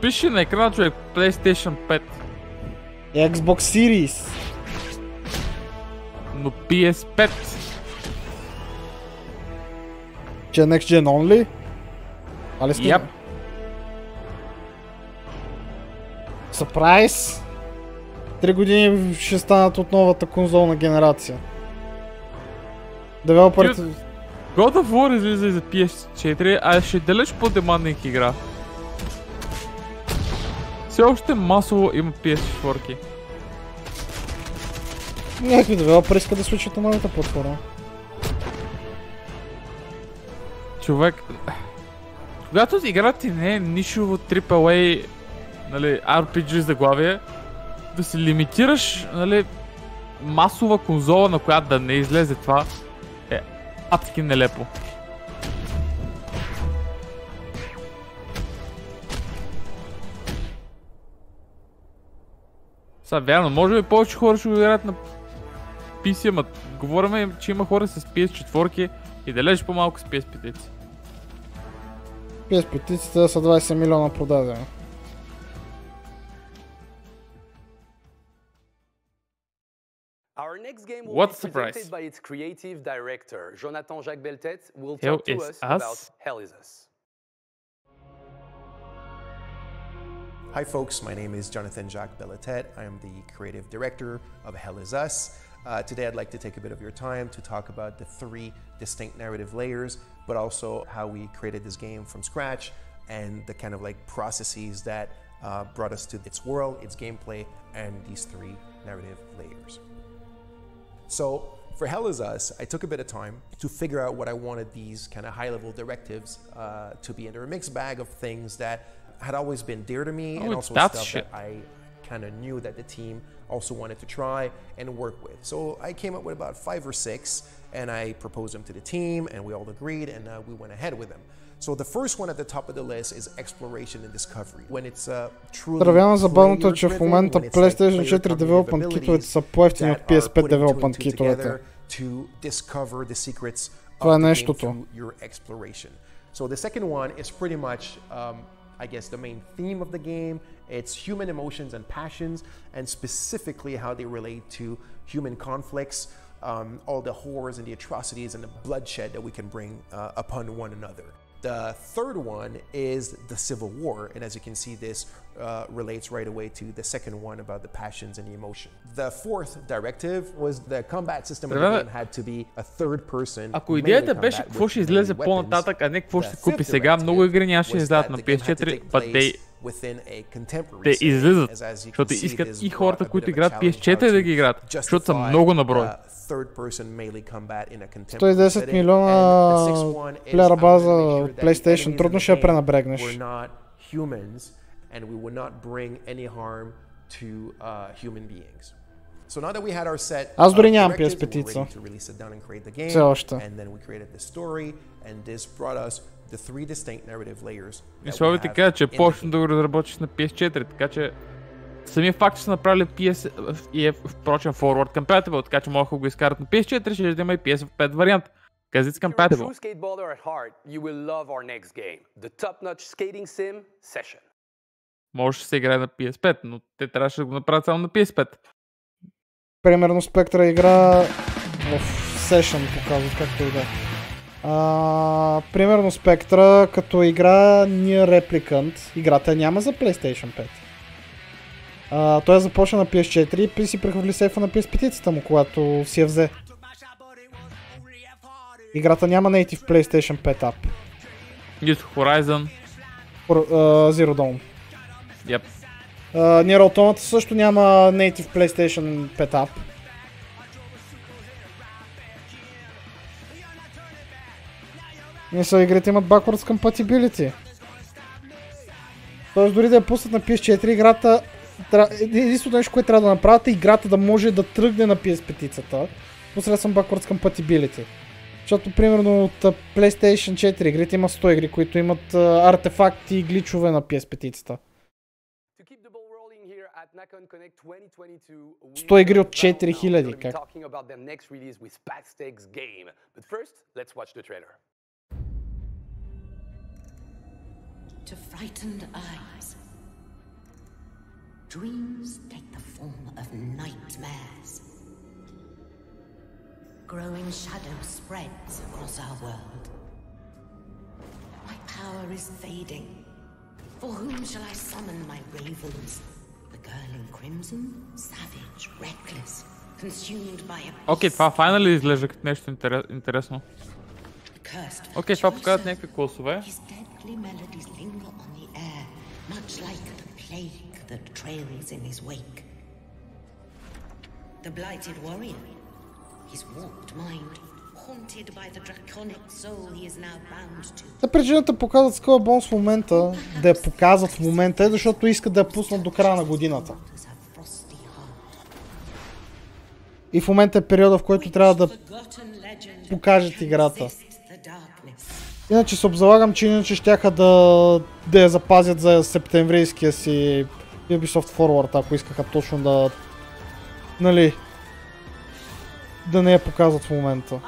Пише на екрана, човек, PlayStation 5. Xbox Series. Но PS5. Че Next Gen only? Yep. Surprise! 3 години ще станат от новата конзолна генерация. Девелоперите... God of War излиза и за PS4, а ще е далеч по-демандинг игра. Все още масово има PS4-ки. Някакви девелопери искат да свичат на новата платформа. Човек... Когато играта ти не е нишово AAA, нали, RPG заглавие, да си лимитираш, нали, масова конзола, на която да не излезе това, е адски нелепо. Сега вярно, може би повече хора ще го играят на PC, ама говорим, че има хора с PS4 и далеч по-малко с PS5. PS5 са 20 милиона продадени. Our next game will be presented by its creative director, Jonathan Jacques Beltet, will talk to us about Hell Is Us. Hi folks, my name is Jonathan Jacques Belletet. I am the creative director of Hell Is Us. Today I'd like to take a bit of your time to talk about the 3 distinct narrative layers, but also how we created this game from scratch and the kind of like processes that brought us to its world, its gameplay, and these 3 narrative layers. So for Hell Is Us, I took a bit of time to figure out what I wanted these kind of high-level directives to be. And they're a mixed bag of things that had always been dear to me, and also stuff that I kind of knew that the team also wanted to try and work with. So I came up with about 5 or 6, and I proposed them to the team, and we all agreed, and we went ahead with them. So the first one at the top of the list is exploration and discovery. When it's truly Здравейно, забавното е, че в момента PlayStation 4 Development китовете са по-евтини от PS5 Development китовете. Това е нещото. So the second one is pretty much I guess the main theme of the game. It's human emotions and passions, and specifically how they relate to human conflicts, all the horrors and the atrocities and the bloodshed that we can bring upon one another. The third one is the Civil War, and as you can see, this relates right away to the second one about the passions and the emotion. The fourth directive was the combat system of the game had to be a third person. Ако идеята беше какво ще излезе по-нататък, а не какво ще се купи сега, много игри нямаше излязат на PS4, but те излизат, защото искат и хората, които играят PS4 да ги играят, защото са много на брой. 110 милиона плеера база от PlayStation, трудно ще я пренабрегнеш. Аз дори нямам PS5-ца. Все още. И слава ти кажа, че е по-лесно да го разработиш на PS4, така че самия факт, че са направили PS и е впрочем forward compatible, така че могат да го изкарат на PS4, ще да има и PS5 вариант. Because it's compatible. If you're a true skateboarder at heart, you will love our next game, the top-notch skating sim Session. Може да се играе на PS5, но те трябваше да го направят само на PS5. Примерно Спектра игра в Session показват, както и да. Примерно Спектра като игра Nier Replicant, играта няма за PlayStation 5. Той започна на PS4 и си прехвърли сейфа на PS5-цата му, когато си я взе. Играта няма native PlayStation 5 app. Just Horizon. Zero Dawn. Yep. Nier Automata също няма native PlayStation 5 app. Мисля, игрите имат backwards compatibility. Тоест дори да я пуснат на PS4, играта... Единственото нещо, което трябва да направят е играта да може да тръгне на PS5-цата посредством backwards compatibility. Защото примерно от PlayStation 4 игрите има 100 игри, които имат артефакти и гличове на PS5-цата. 100 игри от 4000, как? To frightened eyes, dreams take the form of nightmares. Growing shadow spreads across our world. My power is fading. For whom shall I summon my ravens? The girl in crimson, savage, reckless, consumed by a beast. Окей, това файнали изглежда като нещо интересно. Окей, това показват някакви класове. Deadly melodies linger on the air, much like the plague that trails in his wake. The blighted warrior, his warped mind, haunted by the draconic soul he is now bound to. Та причината показват Skull and Bones в момента, да я показват в момента е, защото искат да я пуснат до края на годината. И в момента е периода, в който трябва да покажат играта. Иначе се обзалагам, че иначе щяха да я запазят за септемврийския си Ubisoft Forward, ако искаха точно да... Нали... да не я показват в момента.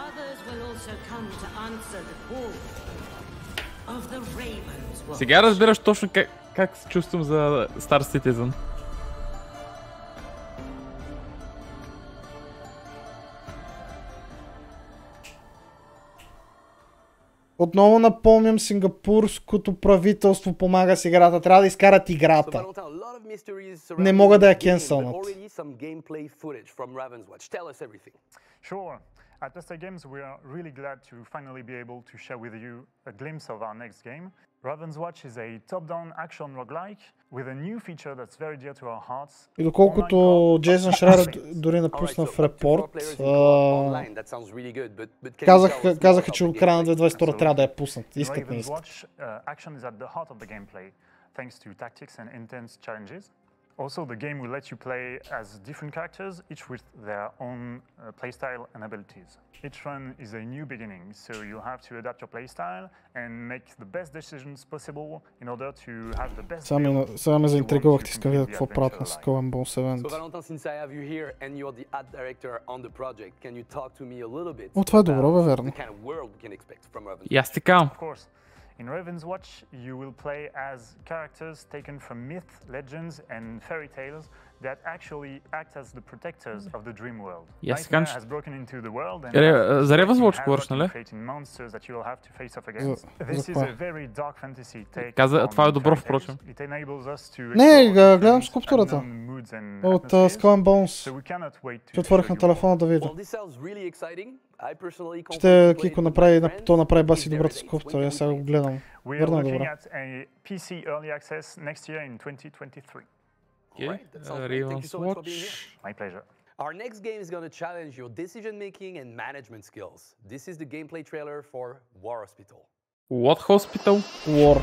Сега разбираш точно как се чувствам за Star Citizen. Отново напомням, сингапурското правителство помага с играта. Трябва да изкарат играта. Не могат да я кенселнат. At Testa Games, we are really glad to finally be able to share with you a glimpse of our next game. Raven's Watch is a top-down action roguelike with a new feature that's very dear to our hearts. И доколкото Джейсън Шрайер дори напусна в репорт, казаха, че от края на 2022 трябва да я пуснат. Искат, не искат. Action is at the heart of the gameplay, thanks to tactics and intense challenges. Also, the game will let you play as different characters, each with their own playstyle and abilities. Each run is a new beginning, so you have to adapt your playstyle and make the best decisions possible in order to have the best. Сега ме заинтригувахте, искам да видя какво правят на Skull and Bones Event. So Valentin, since I have you here and you're the art director on the project, can you talk to me a little bit? О, това е добро, бе, верно. The kind of world we can expect from Raven's И аз така. In Raven's Watch, you will play as characters taken from myth, legends, and fairy tales that actually act as the protectors of the dream world. Yes, Nightmare has broken into the world and creating monsters that you will have to face off against. This is a very dark fantasy take on fairy tales. It enables us to explore unknown moods and atmospheres, so we cannot wait to show you more. Well, this sounds really exciting. I personally Ще Кико направи баси добрата скулптура, аз сега го гледам. We are looking at a PC early access next year in 2023. Okay, thank you so much for being here. My pleasure. Our next game is going to challenge your decision-making and management skills. This is the gameplay trailer for War Hospital. What Hospital? War.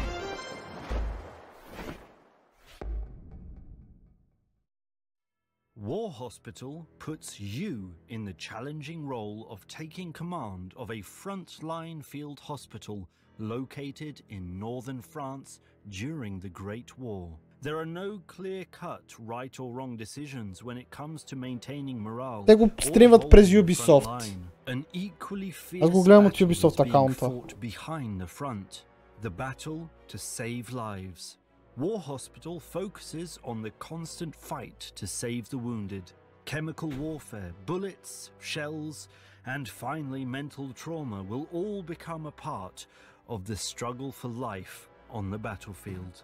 War Hospital puts you in the challenging role of taking command of a front-line field hospital located in northern France during the Great War. There are no clear-cut right or wrong decisions when it comes to maintaining morale. Те го стримват през Ubisoft. Аз го гледам от Ubisoft акаунта. Behind the front, the battle to save lives. War Hospital focuses on the constant fight to save the wounded. Chemical warfare, bullets, shells, and finally mental trauma will all become a part of the struggle for life on the battlefield.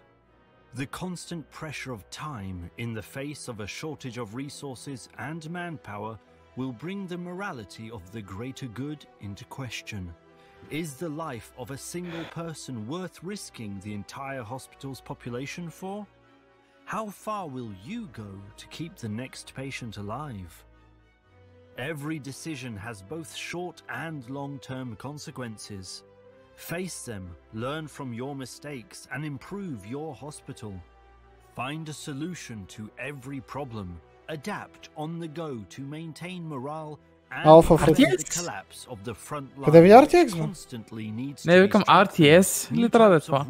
The constant pressure of time in the face of a shortage of resources and manpower will bring the morality of the greater good into question. Is the life of a single person worth risking the entire hospital's population for? How far will you go to keep the next patient alive? Every decision has both short and long-term consequences. Face them, learn from your mistakes, and improve your hospital. Find a solution to every problem. Adapt on the go to maintain morale Alpha къде ви RTX, бе? Не, викам RTS или трябва да е това?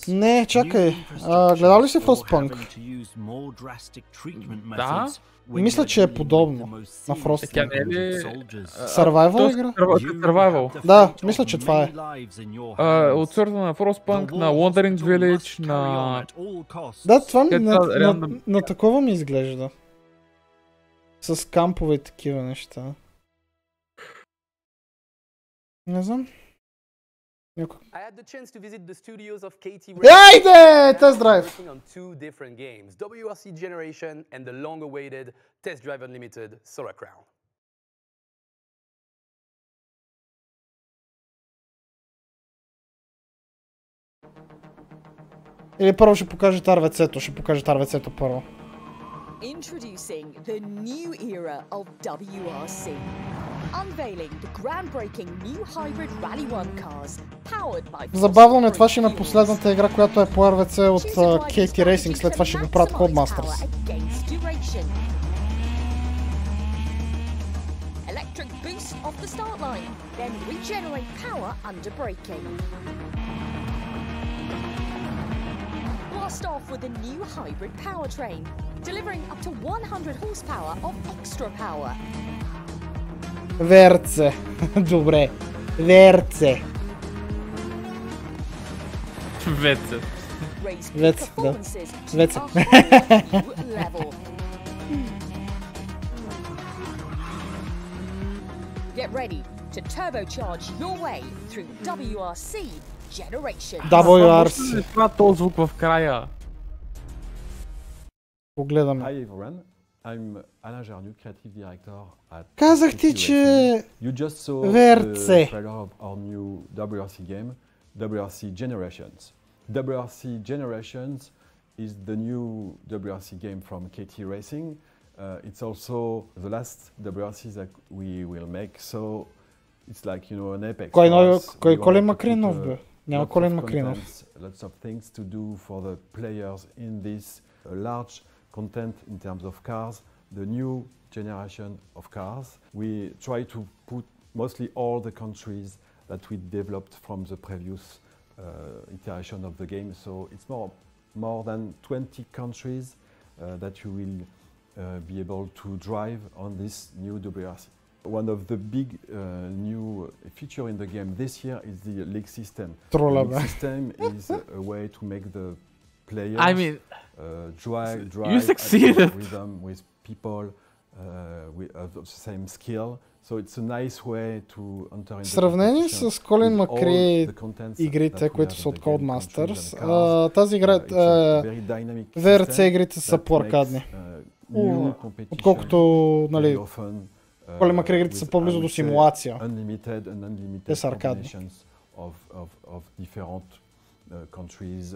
Не, чакай. Гледал ли си Frostpunk? Да. Мисля, че е подобно на Frostpunk. Тя не е ли... Survival игра? Survival. Да, мисля, че това е. От сорта на Frostpunk, на Wandering Village, на... Да, това на такова ми изглежда. С кампове и такива неща. Не знам. I had the chance to visit the studios of KT Айде! Тест драйв! working on two different games, WRC Generation and the long-awaited Test Drive Unlimited Solar Crown. Или първо ще покаже RVC-то, първо. Introducing the new era of WRC. Unveiling the groundbreaking new hybrid Rally 1 cars, powered by... Забавно ме, това ще има последната игра, която е по RVC от KT Racing, след това ще го правят Codemasters. Electric boost off the start line, then regenerate power under braking. Blast off with a new hybrid powertrain, delivering up to 100 horsepower of extra power. Верце. Добре. Верце. Веце. Веце, да. Веце. Get ready to turbocharge your way through WRC Generation. WRC. Това този звук в края. Погледаме. Hi everyone. I'm Alain Gernu, creative director at Казах ти, че You just saw Верце. the trailer of our new WRC game, WRC Generations. WRC Generations is the new WRC game from KT Racing. It's also the last WRC that we will make, so it's like, you know, an epic. Кой Колин Макринов бе? Няма Колин Макринов. Lots of things to do for the players in this large content in terms of cars, the new generation of cars. We try to put mostly all the countries that we developed from the previous iteration of the game. So it's more than 20 countries that you will be able to drive on this new WRC. One of the big new feature in the game this year is the league system. The league system is a way to make the players. I mean, drive you succeeded. Rhythm with people of the same skill. So it's a nice way to enter into в сравнение с Колин Макрей игрите, които са от Codemasters, тази игра, VRC игрите са по-аркадни. Отколкото, нали, Колин Макрей игрите са по-близо до симулация. Те са аркадни. Countries,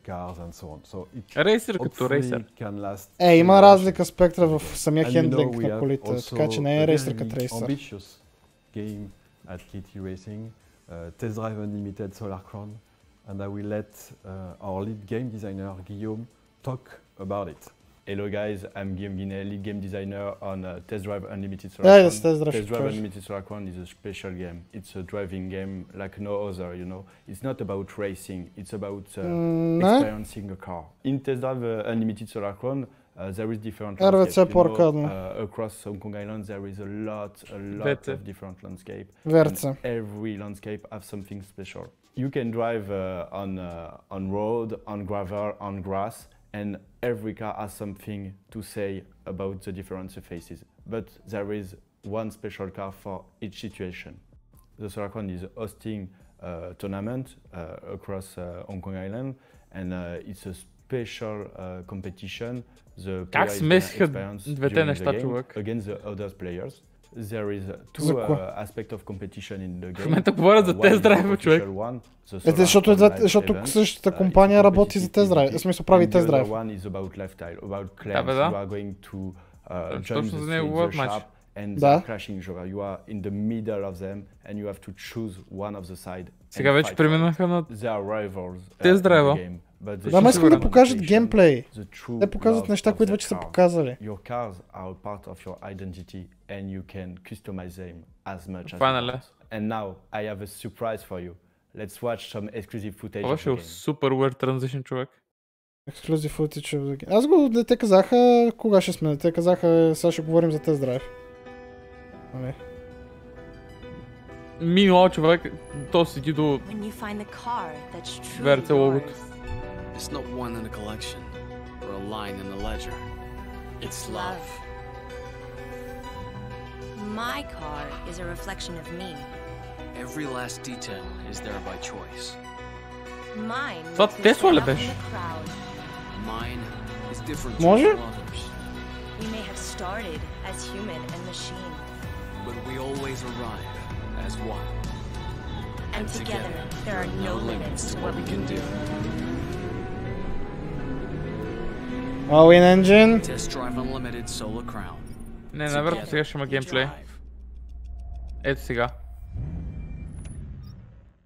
cars and so on. So рейсър като рейсър. Има разлика спектра в самия хендлинг на колите, така че не е рейсър като рейсър. Ambitious game at KT Racing, Test Drive Unlimited Solarcron, and I will let our lead game designer Guillaume talk about it. Hello guys, I'm Guillaume Guinet, lead game designer on Test Drive Unlimited Solarcron. Yes, Test Drive Unlimited Solarcron is a special game. It's a driving game like no other, you know. It's not about racing, it's about experiencing a car. In Test Drive Unlimited Solarcron, there is different landscapes. Across Hong Kong Island, there is a lot of different landscapes. Every landscape has something special. You can drive on road, on gravel, on grass, and every car has something to say about the different surfaces. But there is one special car for each situation. The Solarcon is hosting a tournament across Hong Kong Island, and it's a special competition. The players experience during the game against the other players. There is two aspects of competition in the game. В момента говорят за тест драйв, човек. Защото същата компания работи за тест драйв. В смисъл прави тест драйв. One is about lifestyle, about claims. You are going to join the shop and they're crashing. You are in the middle of them and you have to choose one of the side. Сега вече преминаха на тест драйва. Да, ме искам да покажат геймплей. Те показват неща, които вече са показали. Your cars are part of your identity and you can customize them as much as you want. And now I have a surprise for you. Let's watch some exclusive footage. Това ще е супер weird transition, човек. Exclusive footage. Аз го, те казаха, кога ще сме? Те казаха, сега ще говорим за тест драйв. Минало, човек, то седи до VRC логото. It's not one in a collection, or a line in the ledger. It's love. My car is a reflection of me. Every last detail is there by choice. Mine is the crowd. Mine is different from others. We may have started as human and machine. But we always arrive as one. And together, there are no limits to what we can do. All-in engine. Test Drive Unlimited Solar Crown. Не, наверно сега ще има геймплей. Ето сега.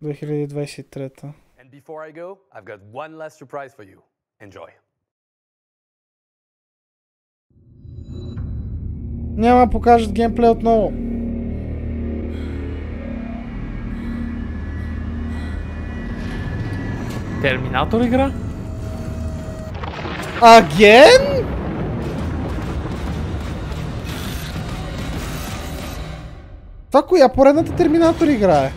2023. And before I go, I've got one last surprise for you. Enjoy. Няма покажат геймплей отново. Терминатор игра? Again? Това коя поредната Терминатор игра е?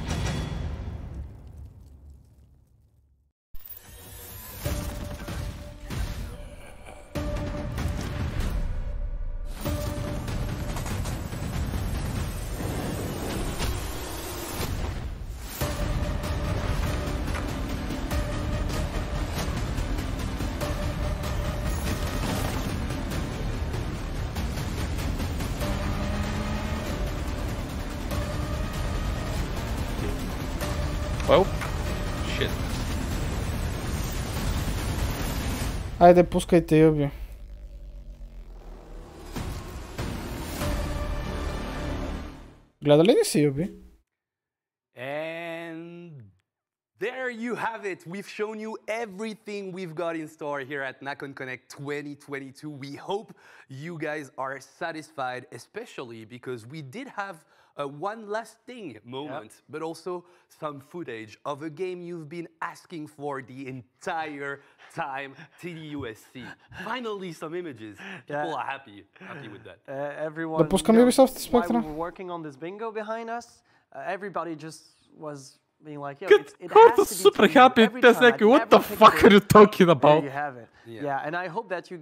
Well, shit. Айде, пускайте Юби. Гледали ли си Юби? And there you have it. We've shown you everything we've got in store here at Nacon Connect 2022. We hope you guys are satisfied, especially because we did have a one last thing moment, but also some footage of a game you've been asking for the entire time, TDUSC. Finally, some images. People are happy with that. Да пускам Ubisoft Spectra. While we were working on this bingo behind us, everybody just was being like, yo, it Хората has са to be супер to you happy. every Те са time, някакви, at what the every fuck are you picture, talking there about? you have it. Yeah, and I hope that you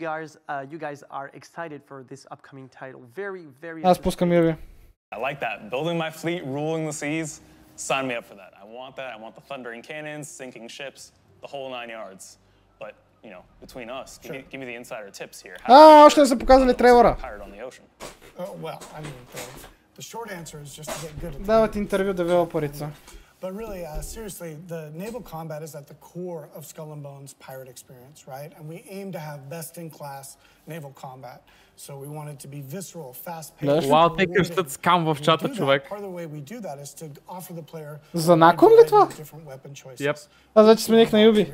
guys are excited for this upcoming title. Very Аз пускам Ирви. I like that. Building my fleet, ruling the seas. Sign me up for that. I want that. I want the thundering cannons, sinking ships, the whole 9 yards. But, you know, between us, give me the insider tips here. Още не са показали трейлера. Well, I mean, the short answer is just to get good at Дават интервю девелоперица. But really, seriously, the naval combat is at the core of Skull and Bones' pirate experience, right? And we aim to have best-in-class naval combat. So we want it to be visceral, fast-paced. Вау, те крещат скам в чата, човек. Part of the way we do that is to offer the player За Nacon ли това? Yep. Аз вече смених на Юби.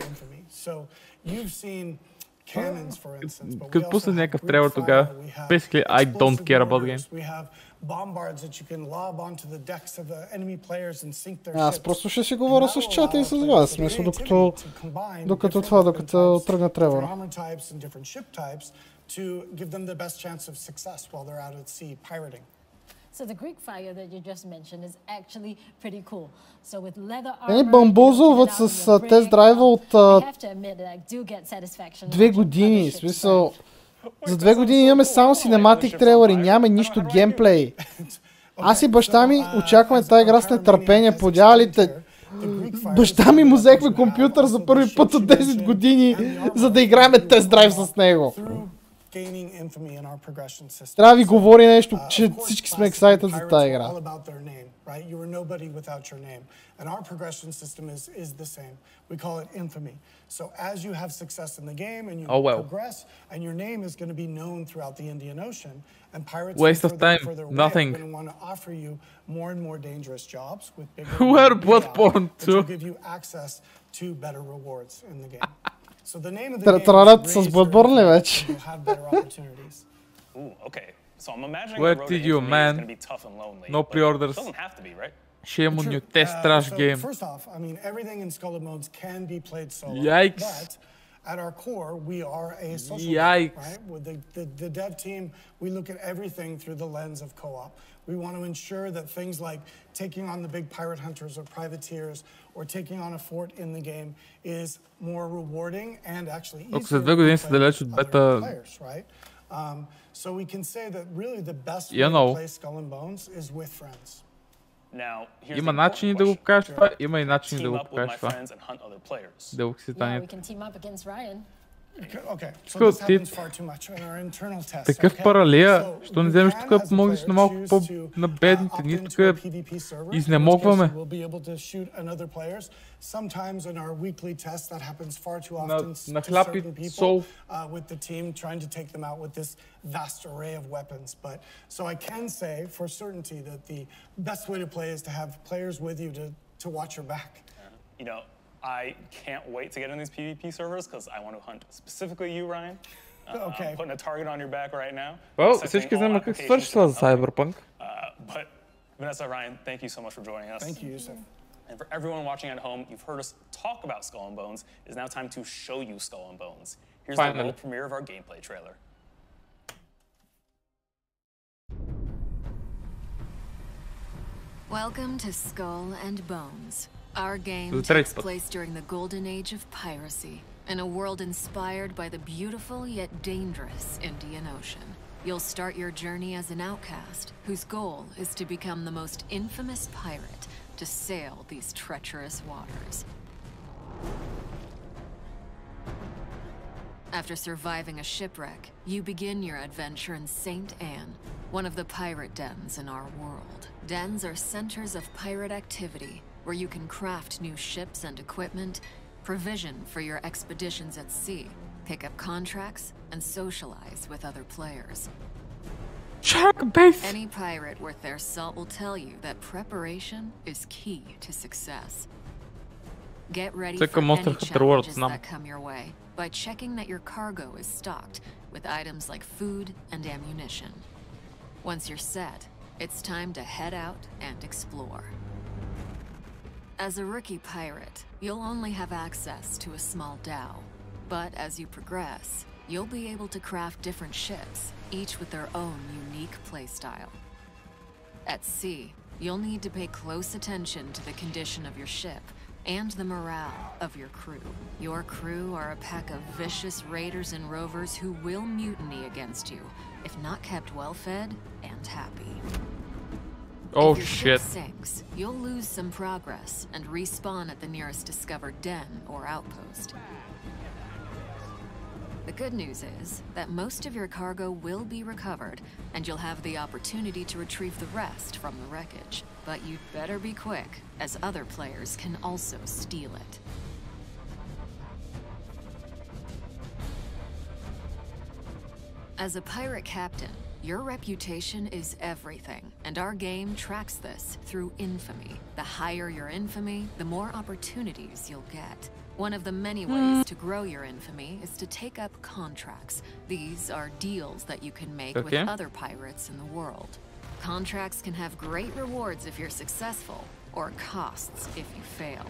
So you've seen cannons, for instance. Като пусна някакъв трейлер тогава, basically I don't care about the game. We have bombards that you can lob onto the decks of the enemy players and sink their ships. Аз просто ще си говоря с чата и с вас, смисъл докато тръгна трейлера. To give them the best chance of success while they're out at sea pirating. So the Greek fire that you just mentioned is actually pretty cool. So with leather armor, Они бамбузоват с тест драйва от 2 години, в смисъл за 2 години имаме само синематик трейлери, нямаме нищо геймплей. Аз и баща ми очакваме тази игра с нетърпение, подявалите. Баща ми му взехме компютър за първи път от 10 години, за да играем тест драйв с него. Трябва да ви говори нещо, че всички сме excited за тази игра. Right? You were nobody without your name. And our progression system is the same. We call it infamy. So as you have success in the game and you progress, and your name is going to be known throughout the Indian Ocean, and pirates waste of time, nothing. Are going to want to offer you more and more dangerous jobs with bigger Where blood porn too. To give you access to better rewards in the game. So the name of the game is с Bloodborne ли вече? You'll have better opportunities. Ooh, okay. So I'm imagining Where the road did to you, infamy man? is going to be tough and lonely. No pre-orders. It doesn't have to be, right? Shame on you, test trash game. First off, I mean, everything in Skull and Bones can be played solo. Yikes. But at our core, we are a social Yikes. game, right? With the dev team, we look at everything through the lens of co-op. We want to ensure that things like taking on the big pirate hunters or privateers or taking on a fort in the game is more rewarding and actually easier to play with other players, right? So we can say that really the best way to play Skull and Bones is with friends. Има начини да го покажеш това, има и начини да го покажеш това. Дълъг си танят. Такъв паралия, що не вземеш тук да помогнеш на малко по-на бедните, ние тук изнемогваме. Sometimes in our weekly tests that happens far too often to certain people with the team trying to take them out with this vast array of weapons. But so I can say for certainty that the best way to play is to have players with you to watch your back. You know, I can't wait to get in these PvP servers because I want to hunt specifically you, Ryan. I'm putting a target on your back right now. Well, всички знаем как свърши това за Cyberpunk. But Vanessa, Ryan, thank you so much for joining us. Thank you, Yusuf. And for everyone watching at home, you've heard us talk about Skull and Bones. It's now time to show you Skull and Bones. Here's the world premiere of our gameplay trailer. Welcome to Skull and Bones. Our game takes place during the golden age of piracy, in a world inspired by the beautiful yet dangerous Indian Ocean. You'll start your journey as an outcast, whose goal is to become the most infamous pirate to sail these treacherous waters. After surviving a shipwreck, you begin your adventure in St. Anne, one of the pirate dens in our world. Dens are centers of pirate activity, where you can craft new ships and equipment, provision for your expeditions at sea, pick up contracts, and socialize with other players. Any pirate worth their salt will tell you that preparation is key to success. Get ready for any challenges that come your way by checking that your cargo is stocked with items like food and ammunition. Once you're set, it's time to head out and explore. As a rookie pirate, you'll only have access to a small dhow, but as you progress, you'll be able to craft different ships, each with their own unique playstyle. At sea, you'll need to pay close attention to the condition of your ship and the morale of your crew. Your crew are a pack of vicious raiders and rovers who will mutiny against you if not kept well-fed and happy. Oh if your shit. ship sinks, you'll lose some progress and respawn at the nearest discovered den or outpost. The good news is that most of your cargo will be recovered, and you'll have the opportunity to retrieve the rest from the wreckage. But you'd better be quick, as other players can also steal it. As a pirate captain, your reputation is everything, and our game tracks this through infamy. The higher your infamy, the more opportunities you'll get. One of the many ways to grow your infamy is to take up contracts. These are deals that you can make with other pirates in the world. Contracts can have great rewards if you're successful, or costs if you fail.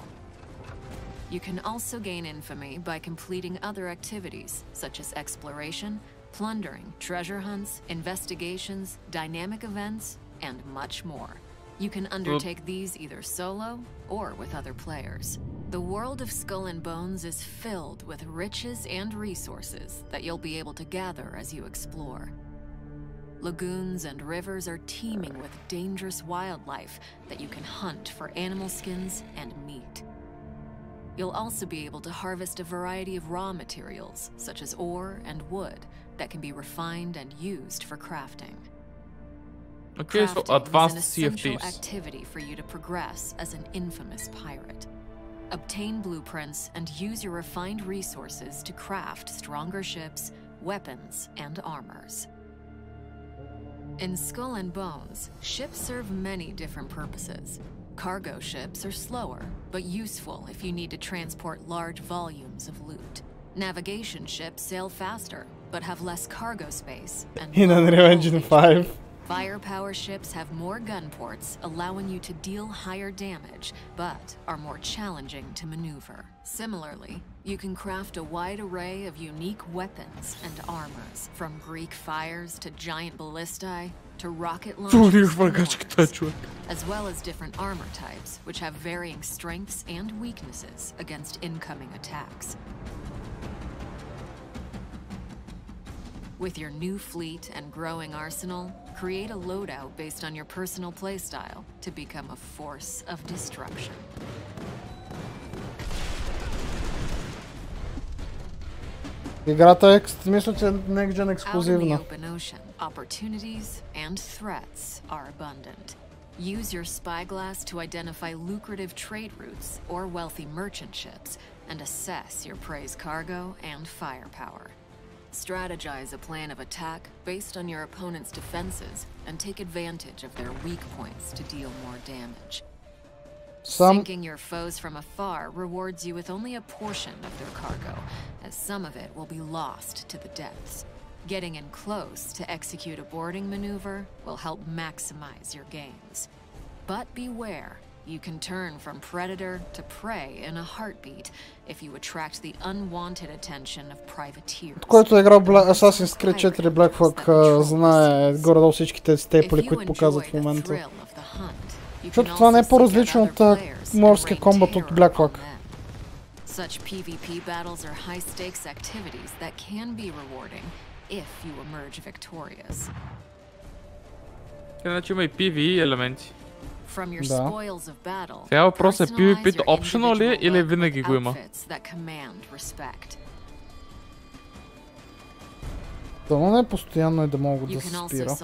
You can also gain infamy by completing other activities, such as exploration, plundering, treasure hunts, investigations, dynamic events, and much more. You can undertake these either solo or with other players. The world of Skull and Bones is filled with riches and resources that you'll be able to gather as you explore. Lagoons and rivers are teeming with dangerous wildlife that you can hunt for animal skins and meat. You'll also be able to harvest a variety of raw materials, such as ore and wood, that can be refined and used for crafting. Okay, so advanced essential activity for you to progress as an infamous pirate. Obtain blueprints and use your refined resources to craft stronger ships, weapons, and armors. In Skull and Bones, ships serve many different purposes. Cargo ships are slower, but useful if you need to transport large volumes of loot. Navigation ships sail faster, but have less cargo space and in Unreal Engine 5. Firepower ships have more gun ports, allowing you to deal higher damage, but are more challenging to maneuver. Similarly, you can craft a wide array of unique weapons and armors, from Greek fires to giant ballistae to rocket launchers, as well as different armor types, which have varying strengths and weaknesses against incoming attacks. With your new fleet and growing arsenal, create a loadout based on your personal playstyle to become a force of destruction. Играта е, мисля, че Next Gen ексклюзивна. Opportunities and threats are abundant. Use your spyglass to identify lucrative trade routes or wealthy merchant ships and assess your prey's cargo and firepower. Strategize a plan of attack based on your opponent's defenses and take advantage of their weak points to deal more damage. Sinking your foes from afar rewards you with only a portion of their cargo, as some of it will be lost to the depths. Getting in close to execute a boarding maneuver will help maximize your gains. But beware, you can turn from predator to prey in a heartbeat if you attract the unwanted attention of privateers. Който е играл Assassin's Creed 4 Black Flag, знае горе-долу всичките стейпли, които показват в момента. Защото това не е по-различно от морския комбат от Black Flag. Such PvP battles are high-stakes activities that can be rewarding if you emerge victorious. Иначе има и PvE елементи. Да. Сега въпросът е PvP-то optional ли или винаги го има? Това не е постоянно и да мога да се спира.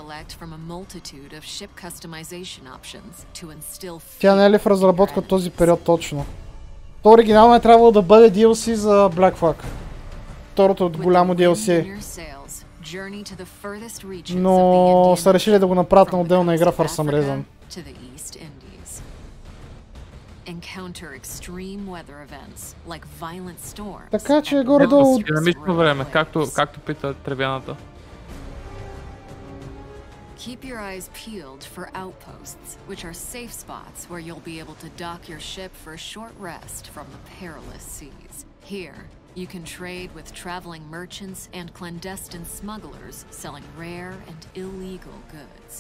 Тя не е ли в разработка този период точно? То оригинално е трябвало да бъде DLC за Black Flag. Второто от голямо DLC. Но са решили да го направят на отделна игра for some reason. Така че горе-долу... Динамично време, както пита Тревяната. Keep your eyes peeled for outposts, which are safe spots where you'll be able to dock your ship for a short rest from the perilous seas. Here, you can trade with traveling merchants and clandestine smugglers selling rare and illegal goods.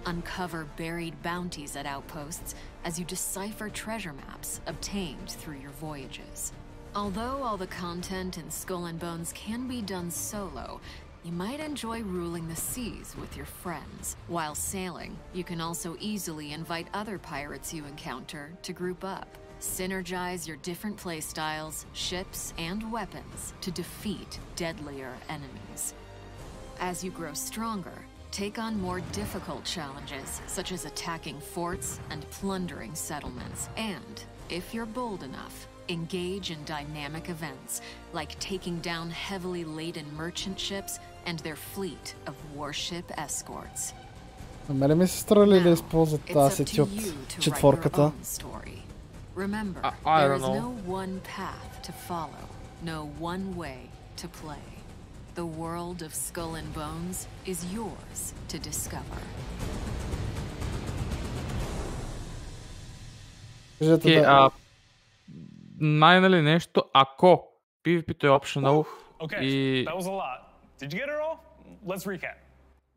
Uncover buried bounties at outposts as you decipher treasure maps obtained through your voyages. Although all the content in Skull and Bones can be done solo, you might enjoy ruling the seas with your friends. While sailing, you can also easily invite other pirates you encounter to group up. Synergize your different playstyles, ships, and weapons to defeat deadlier enemies. As you grow stronger, take on more difficult challenges, such as attacking forts and plundering settlements. And, if you're bold enough, engage in dynamic events, like taking down heavily laden merchant ships and their fleet of warship escorts. Намали ми се страли да използват тази сети от четворката. Remember, there is no one path to follow, no one way to play. The world of Skull and Bones is yours to discover. Най-нали нещо, ако PvP-то е optional и... That was a lot. Did you get it all? Let's recap.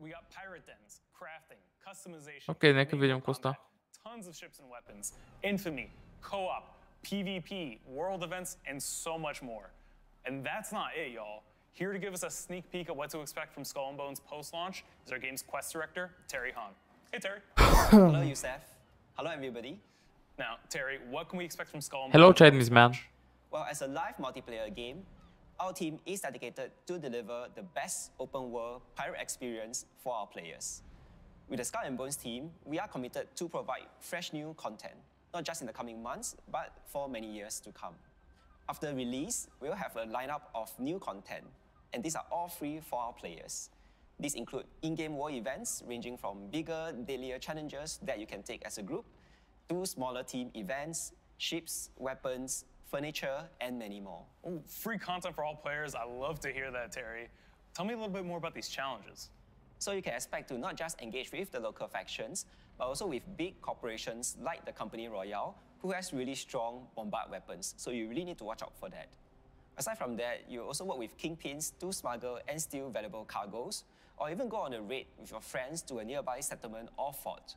We got pirate dens, crafting, customization. Окей, нека видим какво става. Tons of ships and weapons, infamy, co-op, PvP, world events, and so much more. And that's not it, y'all. Here to give us a sneak peek at what to expect from Skull and Bones post-launch is our game's quest director, Terry Hahn. Hey, Terry. Hello, Youssef. Hello, everybody. Now, Terry, what can we expect from Skull and Bones? Hello, Chinese man. Well, as a live multiplayer game, our team is dedicated to deliver the best open-world pirate experience for our players. With the Skull and Bones team, we are committed to provide fresh new content, not just in the coming months, but for many years to come. After release, we'll have a lineup of new content, and these are all free for our players. These include in-game war events ranging from bigger, deadlier challenges that you can take as a group, to smaller team events, ships, weapons, furniture, and many more. Ooh, free content for all players. I love to hear that, Terry. Tell me a little bit more about these challenges. So you can expect to not just engage with the local factions, but also with big corporations like the Company Royale, who has really strong bombard weapons. So you really need to watch out for that. Aside from that, you also work with kingpins to smuggle and steal valuable cargoes, or even go on a raid with your friends to a nearby settlement or fort,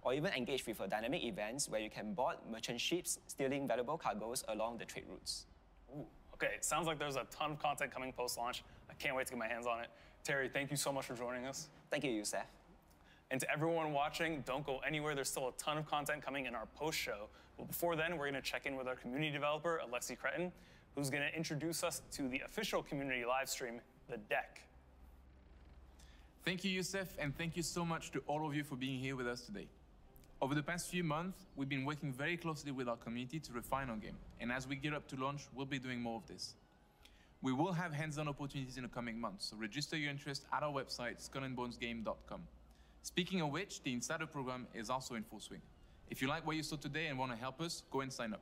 or even engage with a dynamic events where you can board merchant ships stealing valuable cargoes along the trade routes. Ooh, okay, it sounds like there's a ton of content coming post-launch. I can't wait to get my hands on it. Terry, thank you so much for joining us. Thank you, Youssef. And to everyone watching, don't go anywhere. There's still a ton of content coming in our post-show. But before then, we're going to check in with our community developer, Alexi Cretin, who's going to introduce us to the official community live stream, The Deck. Thank you, Youssef, and thank you so much to all of you for being here with us today. Over the past few months, we've been working very closely with our community to refine our game, and as we gear up to launch, we'll be doing more of this. We will have hands-on opportunities in the coming months, so register your interest at our website, skullandbonesgame.com. Speaking of which, the Insider program is also in full swing. If you like what you saw today and want to help us, go and sign up.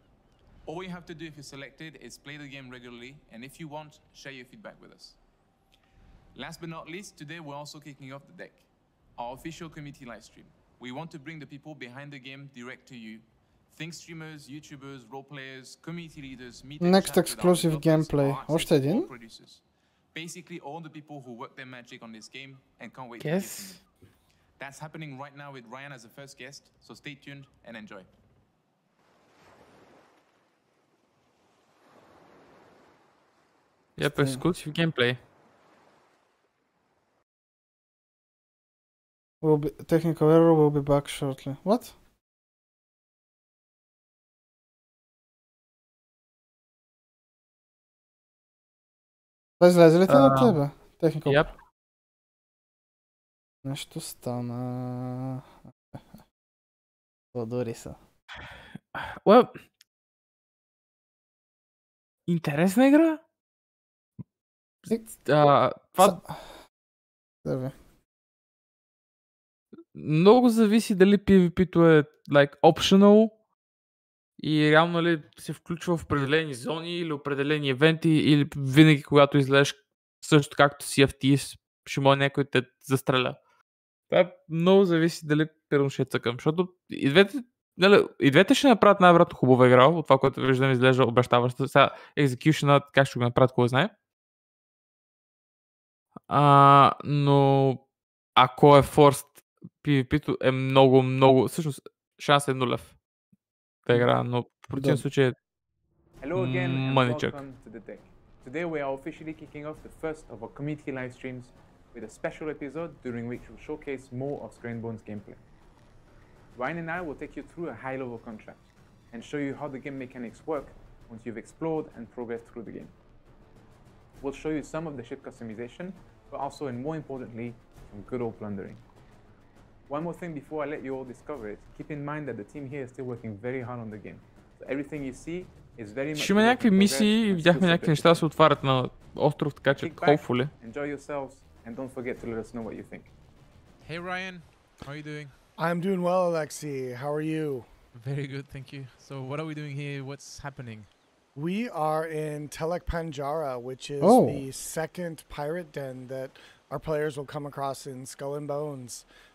All you have to do if you're selected is play the game regularly, and if you want, share your feedback with us. Last but not least, today we're also kicking off The Deck, our official community live stream. We want to bring the people behind the game direct to you. Think streamers, YouTubers, role players, community leaders, meet and Next exclusive gameplay. Още един? Basically all the people who work their magic on this game and can't wait to hear from you. That's happening right now with Ryan as the first guest, so stay tuned and enjoy. Yep, exclusive gameplay. Technical error, will be back shortly. What? Излезе ли те на тебе? Technical. Yep. Нещо стана. Подори са. Well, интересна игра. Това... Много зависи дали PvP-то е like optional и реално ли се включва в определени зони или определени евенти, или винаги когато излезеш също както CFT ще може някой те застреля. Това много зависи дали пирон ще цъкам, защото и двете ще направят най-вероятно хубава игра, от това, което виждам изглежда обещаващо. Сега execution-а как ще го направят, кой знае. Но ако е forced PvP-то е много... Всъщност, шанс е нулев да игра, но в противен случай е Hello again and мъничък. welcome to the deck. Today we are officially kicking off the first of our community live streams with a special episode during which we'll showcase more of Skull and Bones gameplay. Ryan and I will take you through a high-level contract and show you how the game mechanics work once you've explored and progressed through the game. We'll show you some of the ship customization, but also, and more importantly, some good old plundering. One more thing before I let you all discover it, keep in mind that the team here is still working very hard on the game. So everything you see is very much... Ще има някакви мисии и видяхме някакви неща да се отварят на остров, така че hopefully. Enjoy yourselves and don't forget to let us know what you think. Hey Ryan, how are you doing? I'm doing well, Alexi. How are you? Very good, thank you. So what are we doing here? What's happening? We are in Telek Panjara, which is the second pirate den that our players will come across in Skull and Bones.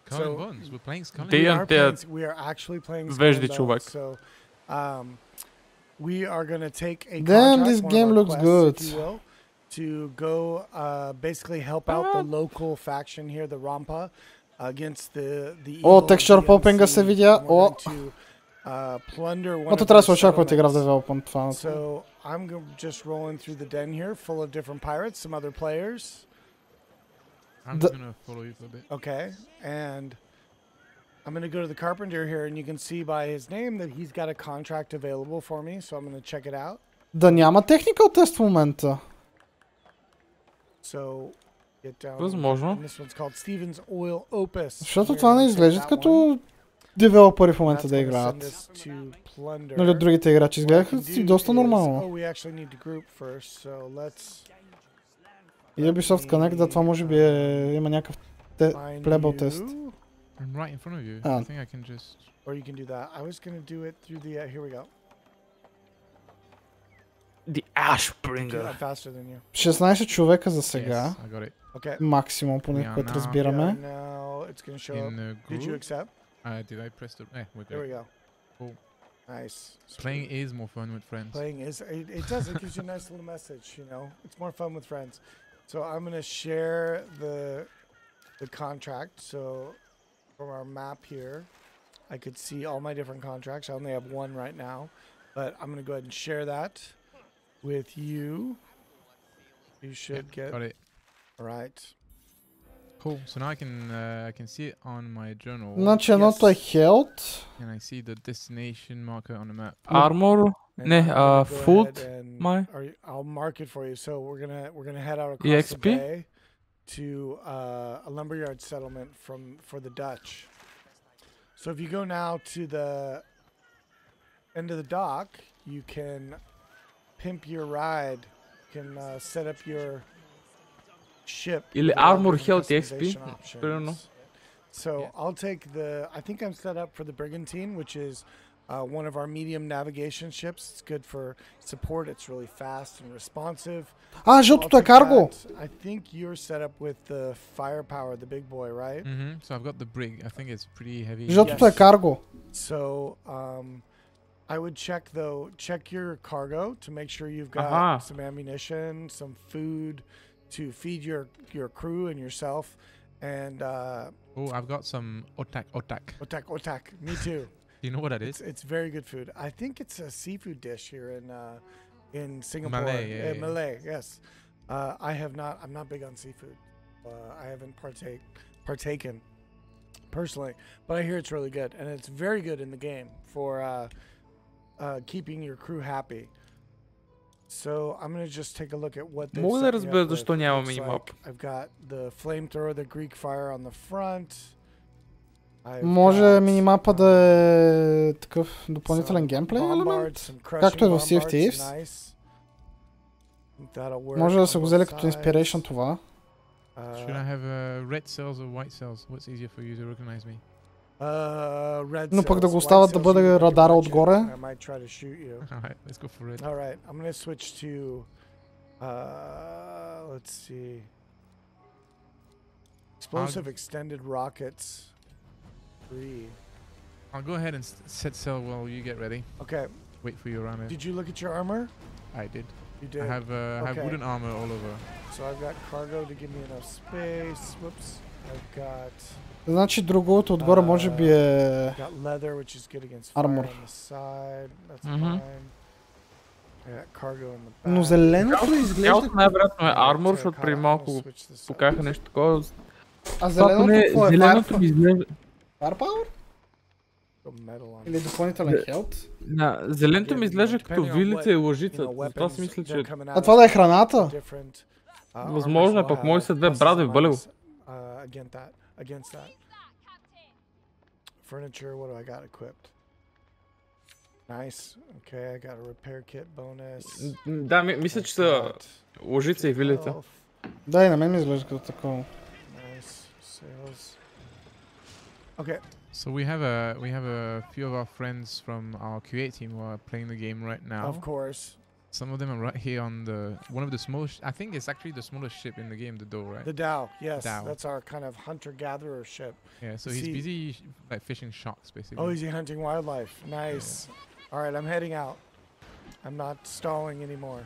Skull and Bones? We're playing Skull and Bones? We are actually playing Skull and Bones. So we are going to take a contract, Damn, this game looks good. if you will, to go basically help out the local faction here, the Rampa, against the texture popping се видя. plunder one to трябва да се очаква от игра в Development. So I'm just rolling through the den here, full of different pirates, some other players. I'm just gonna follow you for a bit. Okay, and I'm gonna go to the carpenter here, and you can see by his name that he's got a contract available for me, so I'm gonna check it out. Да няма technical test в момента. So get down. Възможно. This one's called Steven's Oil Opus. Защото това не изглеждат като девелопери в момента да играят. Нали от другите играчи изгледаха си доста нормално. И Ubisoft Connect, да, това може би има някакъв playable тест. I'm right in front of you. I think I can just... Or you can do that. I was going to do it through the... here we go. The Ashbringer. Faster than you. 16 човека за сега. Yes, I got it. Okay. Максимум, поне което разбираме. Now it's going to show up. Did you accept? Did I press the... we're good. There we go. Cool. Nice. Playing is more fun with friends. Playing is... It does. It gives you a nice little message, you know. It's more fun with friends. So I'm going to share the contract. So from our map here, I could see all my different contracts. I only have one right now. But I'm going to go ahead and share that with you. You should get... Got it. All right. Cool. So now I can see it on my journal. Значи едното е health. And I see the destination marker on the map. Armor. Не, food. I'll mark it for you. So we're gonna head out across the bay to a lumberyard settlement for the Dutch. So if you go now to the end of the dock, you can pimp your ride. You can set up your ship. Или Armor Health XP. So I'll take I think I'm set up for the Brigantine, which is one of our medium navigation ships. It's good for support. It's really fast and responsive. Жълтото е карго. I think you're set up with the firepower, the big boy, right? So I've got the brig. I think it's pretty heavy. Жълтото е карго. So I would check your cargo to make sure you've got some ammunition, some food to feed your crew and yourself. And I've got some otak. Otak. Me too. Do you know what that is? It's very good food. I think it's a seafood dish here in Singapore. Malay, Malay, yes. I'm not big on seafood. I haven't partaken personally, but I hear it's really good, and it's very good in the game for keeping your crew happy. So I'm going to just take a look at what they've set me up with. I've got the flamethrower, the Greek fire on the front. Може минимапа да е такъв допълнителен геймплей елемент, както е в Sea of Thieves. Може да са го взели като inspiration това. Should I have red cells or white cells? What's easier for you to recognize me? Но пък да го остават да бъде радара отгоре. Alright, let's go for red. Alright, I'm going to switch to let's see. Explosive extended rockets. I'll go ahead and set sail while you get ready. Okay. Wait for your armor. Did you look at your armor? I did. You did? I have wooden armor all over. So I've got cargo to give me enough space. Whoops. Значи другото отгоре може би е армор. Но зеленото изглежда... Най-вероятно е армор, защото преди малко покаха нещо такова. А зеленото какво е? Зеленото ми изглежда... Firepower? Или допълнителен хелт? Зеленото ми изглежда като вилица и лъжица. Затова си мисля, че... А това да е храната? Възможно е, пък мои са две брадови, бълево. Furniture, what do I got equipped? Nice. Okay, I got a repair kit bonus. Да, мисля, че са лъжица и вилица. Да, и на мен ми изглежда като такова. Nice. Sales. Okay. So we have a few of our friends from our QA team who are playing the game right now. Of course. Some of them are right here on one of the smallest. I think it's actually the smallest ship in the game, the Doe, right? The Dow, yes. Dow. That's our kind of hunter-gatherer ship. Yeah, so he's busy like fishing sharks, basically. Oh, he's hunting wildlife. Nice. Yeah. All right, I'm heading out. I'm not stalling anymore.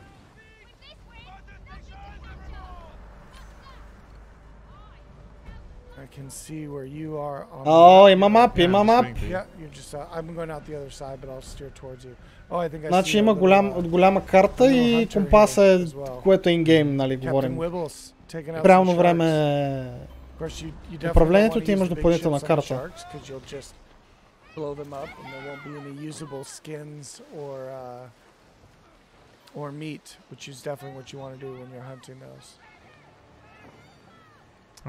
I can see where you are on. Oh, има map. Yeah, you're just. I'm going out the other side, but I'll steer towards you. Oh, I think I значи има голяма карта и компаса е, което е ингейм, нали, говорим. Реално време управлението ти имаш допълнителна карта. Or meat, which is definitely what you want to do when you're hunting those.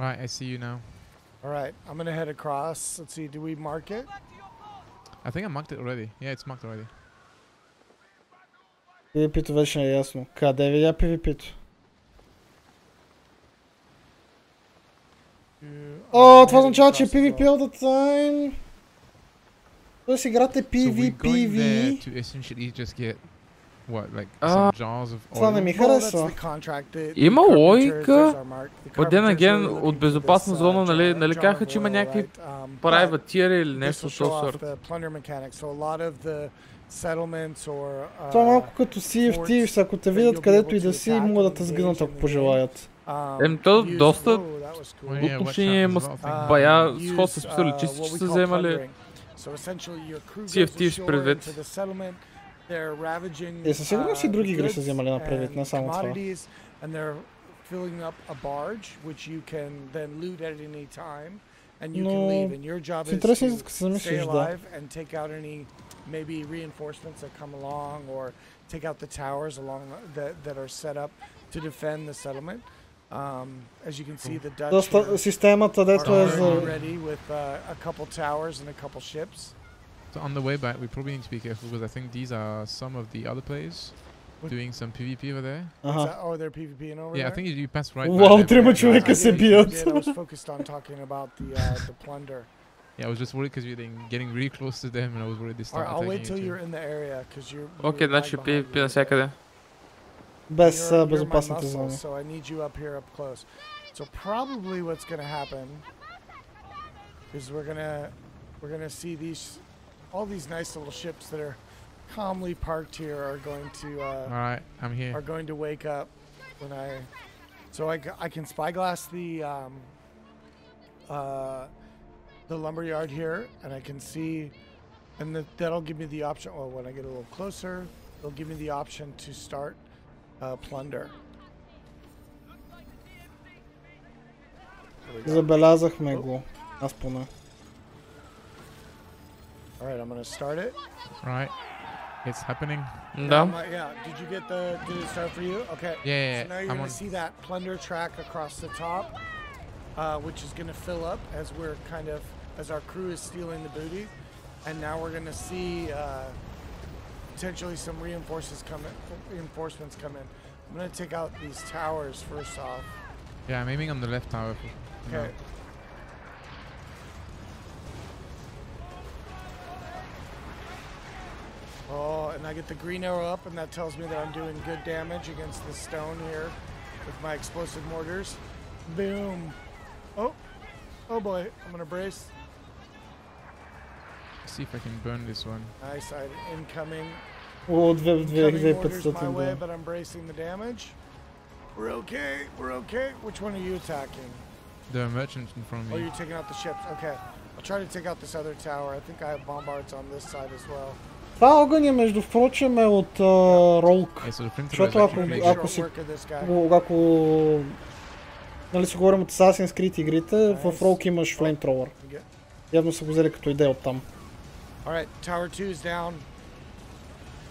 Right, I see you now. All right, I'm gonna head across. Let's see, do we mark it? I think I marked it already. Yeah, it's marked already. PvP-то вече не е ясно. Къде видя PvP-то? О, това означава, че PvP all the time. Тоест играта е PvPV. Това не ми харесва. Има логика. Отден аген от безопасна зона, нали казаха, че има някакви private tier или нещо от този сорт. Това е малко като Sea of Thieves, ако те видят където и да си, могат да те сгънат, ако пожелаят. То доста уточнение има бая сход с писали, че са вземали Sea of Thieves предвид. Със сигурност и други игри са вземали на предвид, не само това. Но с интересни изглед, като се замислиш, да. Maybe reinforcements that come along, or take out the towers along that are set up to defend the settlement. As you can see, the Dutch are ready with a couple towers and a couple ships. So on the way back, we probably need to be careful because I think these are some of the other players doing some PvP over there. Oh, they're PvPing over there? Yeah, I think you pass right by. Wow, трима човека се бият. I was focused on talking about the plunder. Yeah, I was just worried because you're getting really close to them, and I was worried they started attacking you. I'll wait till you're in the area because you're. Okay, значи PvP навсякъде. Без безопасните зони. So I need you up here up close. So probably what's going to happen is we're gonna see all these nice little ships that are calmly parked here are going to. All right, I'm here. Are going to wake up when so I can spyglass the lumberyard here, and I can see, and that'll give me the option. Oh, when I get a little closer, it'll give me the option to start plunder. Забелязахме го. Аз поне. All right, I'm gonna start it. Right, it's happening. Да. Yeah. Did it start for you? Okay. Yeah. So now you're gonna see that plunder track across the top, which is gonna fill up as our crew is stealing the booty, and now we're gonna see potentially some reinforcements come in. I'm gonna take out these towers first off. Yeah, I'm aiming on the left tower. Okay. Oh, and I get the green arrow up, and that tells me that I'm doing good damage against the stone here with my explosive mortars. Boom. Oh boy, I'm gonna brace. Let's see if I can burn this one. Nice, incoming. Oh, mortars my way, but I'm bracing the damage. We're okay. Which one are you attacking? There are merchants in front of me. Oh, you're taking out the ships. Okay. I'll try to take out this other tower. I think I have bombards on this side as well. Това огъня, между впрочем, е от Ролк. Защото ако нали си говорим от Assassin's Creed игрите, в Ролк имаш Flamethrower. Явно са го взели като идея от там.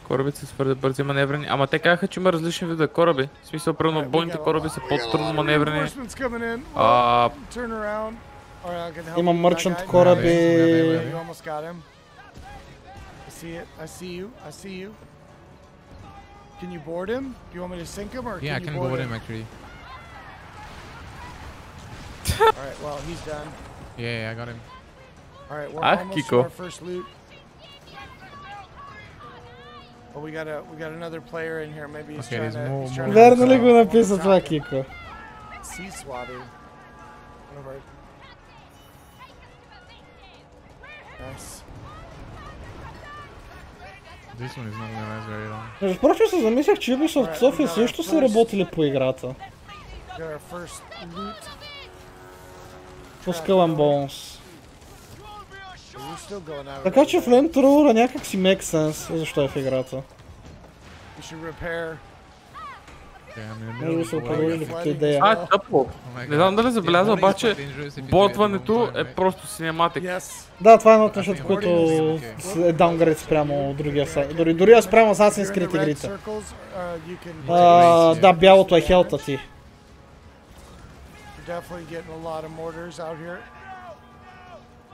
Корабите са твърде бързи маневрени. Ама те казаха, че има различни видове кораби. В смисъл, примерно бойните кораби са по-трудно маневрени. Има мърчант кораби. I see you. Can you board him? Do you want me to sink him or yeah, I can board him actually. Alright, well, he's done. Yeah, I got him. Alright, we're almost to our first loot. Well, we got another player in here. Maybe he's trying to... Верно ли го написа това, Кико? Sea swabbing. Nice. Между прочим се замислях, че Ubisoft София също са работили по играта. По Skull and Bones. Така че Flamethrower някак си make sense защо е в играта. Може би са определили като идея. Тъпо. Не знам дали забеляза, обаче ботването е просто синематик. Да, това е едно от нещата, което е даунгрейд спрямо другия сайт. Дори спрямо Assassin's Creed игрите. Да, бялото е хелта ти.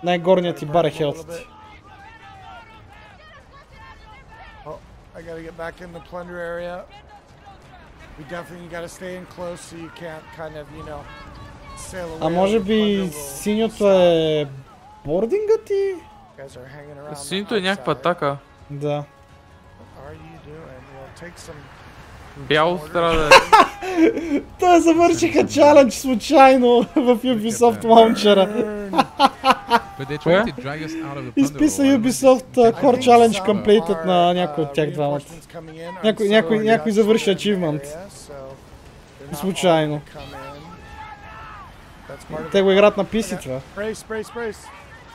Най-горният ти бар е хелта ти. А може би синьото е бординга ти? Синьото е някаква атака. Да. Бялото трябва да е. Той завършиха чалендж случайно в Ubisoft Launcher-а. Изписа Ubisoft Core Challenge Completed на някой от тях двамата. Някой завърши ачивмент. Случайно. Те го играят на PC това.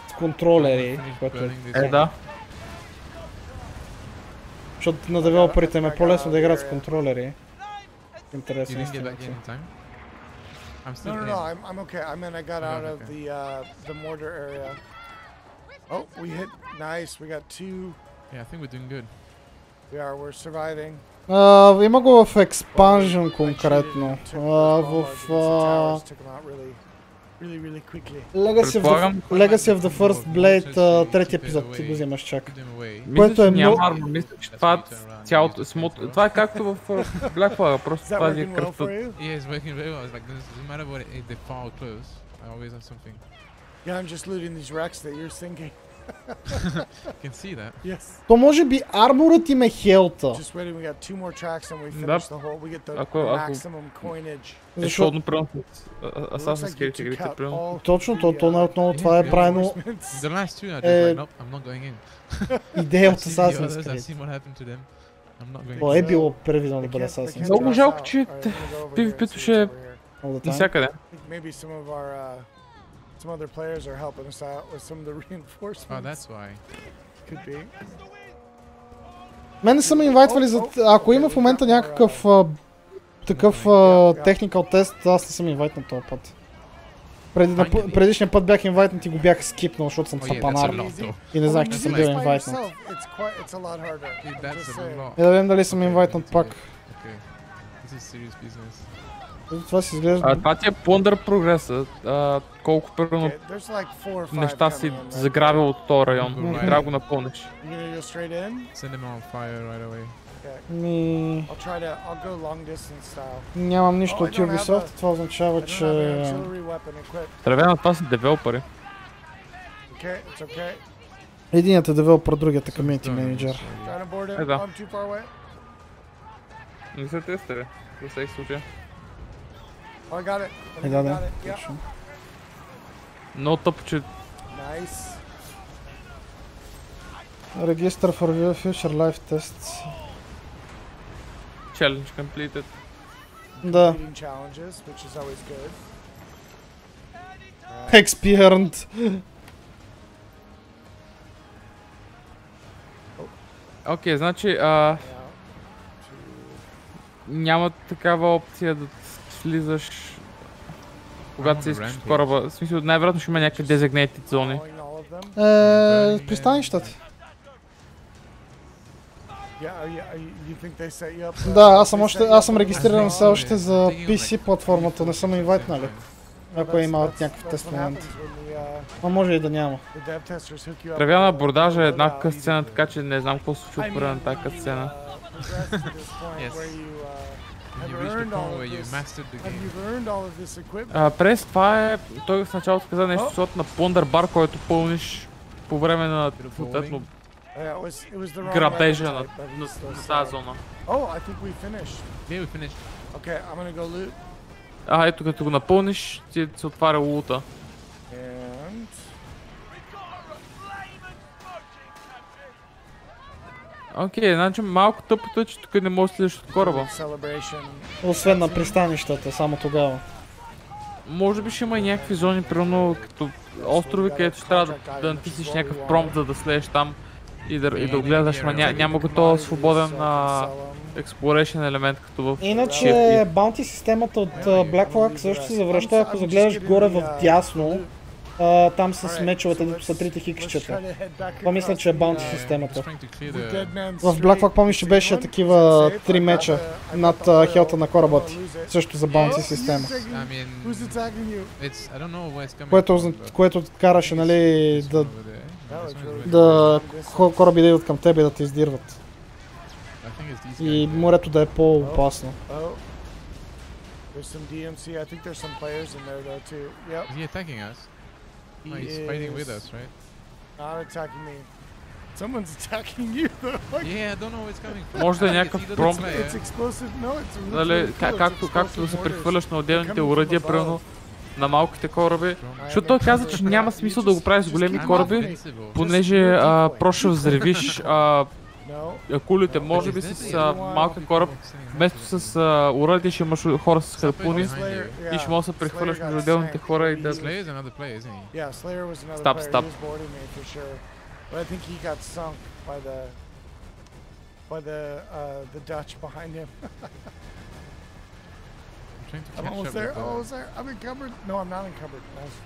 С контролери. Да. Защото на девелоперите им е по-лесно да играят с контролери. Интересно. No, I'm okay. I mean, I got out of the mortar area. Oh, we hit. Nice. We got two. Yeah, I think we're doing good. We're surviving. Има го в Expansion конкретно. В Legacy of the First Blade, трети епизод, ти го взимаш чак. Мисля, че няма армор, мисля, че това цялото... Това е както в Black Flag, просто това е кръвта. Yeah, it's working very well. It's like, doesn't matter what they fall close, I always have something. Yeah, I'm just looting these wrecks that you're sinking. You can see that. Yes. То може би арморът им е хелта. Just waiting, we got two more tracks and we finish the whole, we get the maximum coinage. Защото прямо Assassin's Creed игрите прямо. Точно, то най-отново това е правилно. The last two are just like, nope, I'm not going in. Идея от Assassin's Creed. То е било превидено да бъде Assassin's Creed. Много жалко, че PvP-то ще е навсякъде. Some other players are helping us out with some of the reinforcements. Oh, that's why. Could be. Мене са ме инвайтвали за... Ако има в момента някакъв такъв техникал тест, аз не съм инвайт на този път. Предишния път бях инвайтнат и го бях скипнал, защото съм сапанар. И не знаех, че съм бил инвайтнат. Да видим дали съм инвайтнат пак. Това си изглежда... Това ти е плъндър прогреса. Колко първо неща си заграбил от този район. Трябва да го напълниш. Нямам нищо от Ubisoft, това означава, че... Тревена, това са девелопери. Единият е девелопер, другият е комьюнити менеджер. Да. Не са тестери, за всеки случай. Да, точно. Много тъпо, че... Register for future life tests. Challenge completed. Да. Experiment. Окей, значи няма такава опция да слизаш когато си искаш от кораба. В смисъл, най-вероятно ще има някакви designated зони. Пристанищата. Да, аз съм регистриран все още за PC платформата, не съм инвайтнали. Ако имат някакъв тест момент. Но може и да няма. Правя на бордажа е една късцена, така че не знам какво се случва по време на тази късцена. През това е, той в началото каза нещо защото на Плъндър бар, който пълниш по време на съответно грабежа на тази зона. Ето като го напълниш, ти се отваря лута. Окей, значи малко тъпото е, че тук не можеш да слизаш от кораба. Освен на пристанищата, само тогава. Може би ще има и някакви зони, примерно като острови, където ще трябва да натиснеш някакъв промпт, за да слезеш там и да огледаш, но няма го този свободен exploration елемент, като в... Иначе баунти системата от Black Flag също се завръща, ако загледаш горе в дясно, там с мечовете, дето са трите хиксчета. Това мисля, че е баунти системата. В Black Flag помниш, че беше такива 3 меча над хелта на кораба ти. Също за баунти система. Което караше, нали, да кораби да идват към тебе и да те издирват. И морето да е по-опасно. Oh, he's fighting with us, right? Not attacking me. Someone's attacking you though. Yeah, I don't know where it's coming from. Може да е някакъв промпт. It's explosive. No, it's както да се прехвърляш на отделните уръдия, примерно на малките кораби. Защото той каза, че няма смисъл да го правиш с големи кораби, понеже просто ще взривиш кулите. Може би с малък кораб, вместо с уръдие ще имаш хора с харпуни и ще можеш да се прехвърляш между отделните хора и да... Стап. But I think he got sunk by the Dutch behind him. I'm almost there. Almost there. I'm encumbered. No, I'm not encumbered. Nice.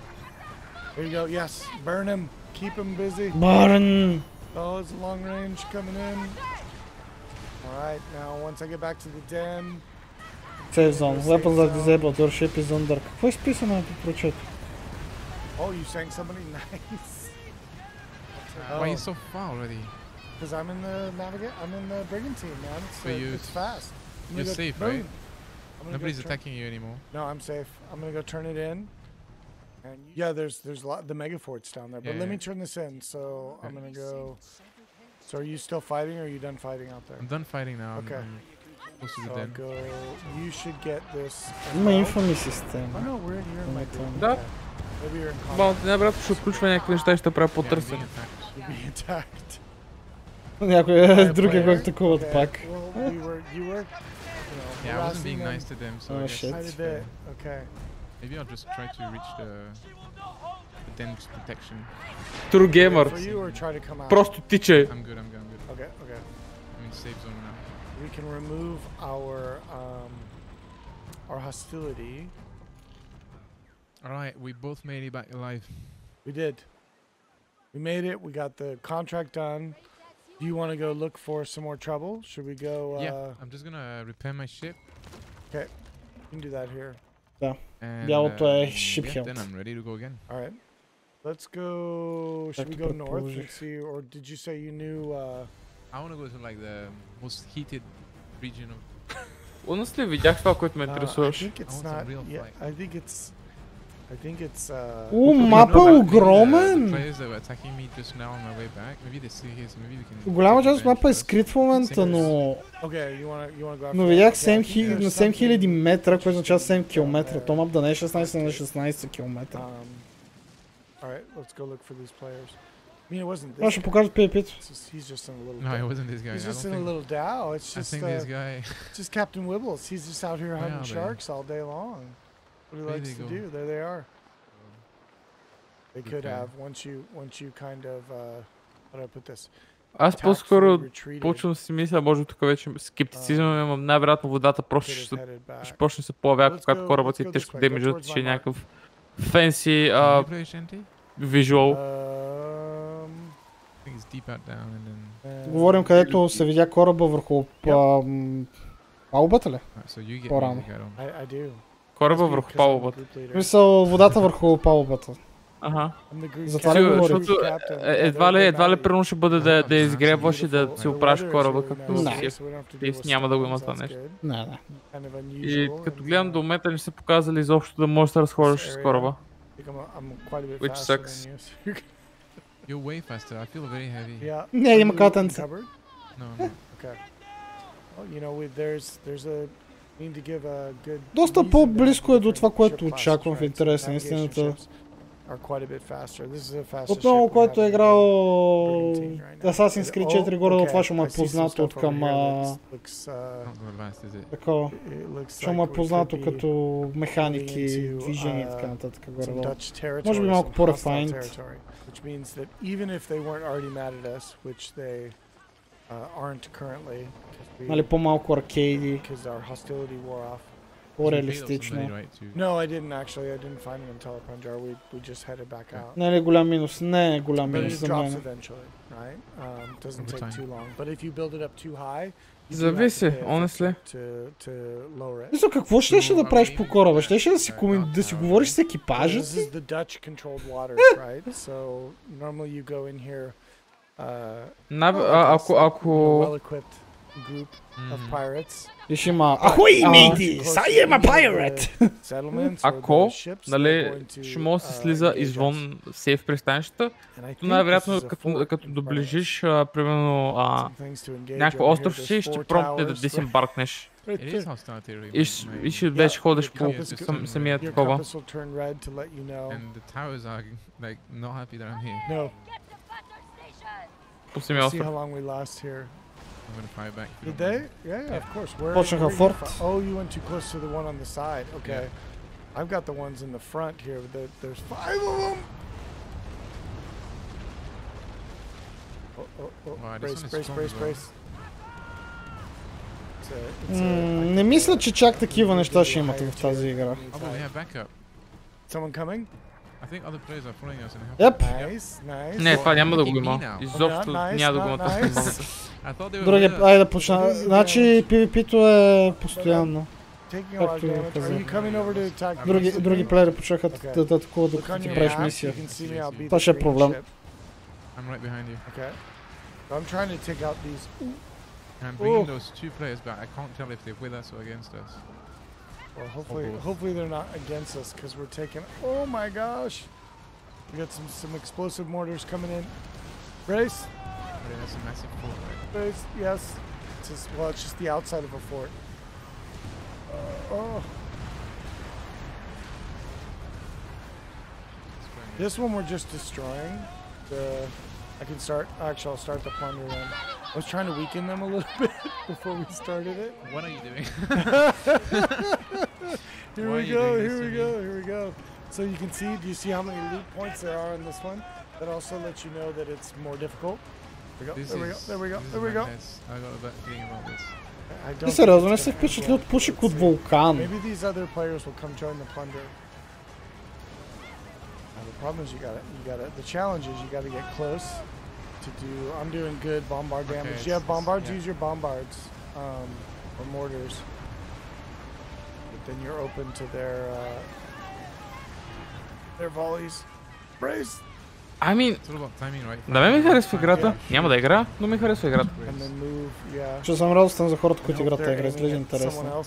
There you go. Yes, burn him. Keep him busy. Burn. Oh, it's long range coming in. All right. Now, once I get back to the den. Save zone. Weapons are disabled. Your ship is under. Какво е изписано на прочет? Oh, you sang somebody nice. Why are you so far already? Because I'm in the I'm in the brigantine, man. It's fast. You're safe, right? Nobody's attacking you anymore. No, I'm safe. I'm gonna go turn it in. And yeah, there's a lot. The megafort's down there. But let me turn this in. So I'm gonna go. So are you still fighting, or are you done fighting out there? I'm done fighting now. Okay. Close to the den. Go. You should get this. Има инфоми система. Oh no, we're here in my den. Да. Най-вероятно ще включва някакви неща и ще правя по-търсени. Някой другия го атакуват пак. Yeah, I wasn't being nice to them, so oh, I shit. Okay. Maybe I'll just try to reach the dense protection. True gamer. Просто тичай. I'm good. Okay. I'm in safe zone now. We can remove our hostility. Alright, we both made it back alive. We did. We made it. We got the contract done. Do you want to go look for some more trouble? Should we go? Yeah, I'm just gonna repair my ship. Okay, you can do that here. Да. Бялото е ship yeah, health. Then I'm ready to go again. All right. Let's go. Should we go north and see, or did you say you knew? I want to go to like the most heated region of. Honestly, видях това, което ме интересуваш. I think it's not. Yeah, I think it's. Мапа е огромен! Голяма част от мапа е скрит в момента, но... Но видях 7000 метра, което означава 7 км. То мап да не е 16 на 16 км. Ще покажат PvP-то. No, it wasn't this guy. He's just in a little Dow. It's just this guy. Just Captain Wibbles. He's just out here hunting sharks all day long. What he likes to do. There they are. They could have once you kind of how do I put this? Аз по-скоро почвам си мисля, може тук вече скептицизъм имам, най-вероятно водата просто ще почне се появява, когато корабът си тежко демиджът, ще е някакъв фенси визуал. Говорим където се видя кораба върху палубата ли? По-рано. Кораба върху палубата. Мисъл водата върху палубата. Ага. Затова ли говорим? Защото едва ли примерно ще бъде да изгребваш и да си оправиш кораба, както няма да го има това нещо. Не. И като гледам до момента не са показали изобщо да можеш да разхождаш с кораба. Which sucks. You're way faster. I feel very heavy. Не, има катенца. No. Okay. Well, you know, there's a need to give a good. Доста по-близко е до това, което очаквам в интерес на истината. Отново, който е играл Assassin's Creed 4 горе, това ще му е познато от към такова. Ще му е познато като механики, движения и така нататък горе. Може би малко по-рефайнт. Which means that even if they weren't already mad at us, which they aren't currently, нали, по-малко аркейди, по-реалистично. No, I didn't actually. I didn't find them in Telepunjar. We just headed back out. Не е голям минус, не е голям минус за мен. Doesn't take too long. But if you build it up too high, зависи, honestly. Мисля, какво ще да правиш по кораба? Ще да си говориш с екипажа си? This is the Dutch controlled waters, right? So normally you go in here ако well-equipped group of pirates. И ще има Ахуй, мейти! I am a pirate! Ако, нали, ще може да се слиза извън сейф пристанищата, то най-вероятно като доближиш, примерно, някакъв остров ще промпне да дисембаркнеш. И ще вече ходиш по самия такова. По самия остров. I'm gonna fire back. Did they? Yeah, of course. Почнаха форт. Oh, you went too close to the one on the side. Okay. I've got the ones in the front here. There's 5 of them. Brace. Не мисля, че чак такива неща ще имате в тази игра. Someone coming? I think other players are following us and Yep. Nice. Не, това няма да го има. Изобщо няма да го има тази. Други, айде да почна. Значи PvP-то е постоянно. Както казах. Други плеери почнаха да атакуват докато ти правиш мисия. Това ще е проблем. I'm right behind you. Okay. I'm trying to take out these. I'm bringing those 2 players back. I can't tell if they're with us or against us. Well, hopefully they're not against us because we're taking. Oh my gosh! We got some explosive mortars coming in. Brace. That's a massive fort, right? Brace. Yes. It's just the outside of a fort. This one we're just destroying. I can start. Actually, I'll start the plunder then. I was trying to weaken them a little bit before we started it. What are you doing? Here we go. So you can see, do you see how many loot points there are in this one? That also lets you know that it's more difficult. There we go. I got a bad feeling about this. И сериозно не се впечатли от пушек от вулкан. Maybe these other players will come join the plunder. The problem is you gotta, the challenge is you gotta get close to do, I'm doing good bombard damage. You have bombards, use your bombards, or mortars. But then you're open to their volleys. Brace! I mean, да ме харесва играта, няма да игра, но ми харесва играта. Ще съм радостен за хората, които играт тази игра, изглежда интересно.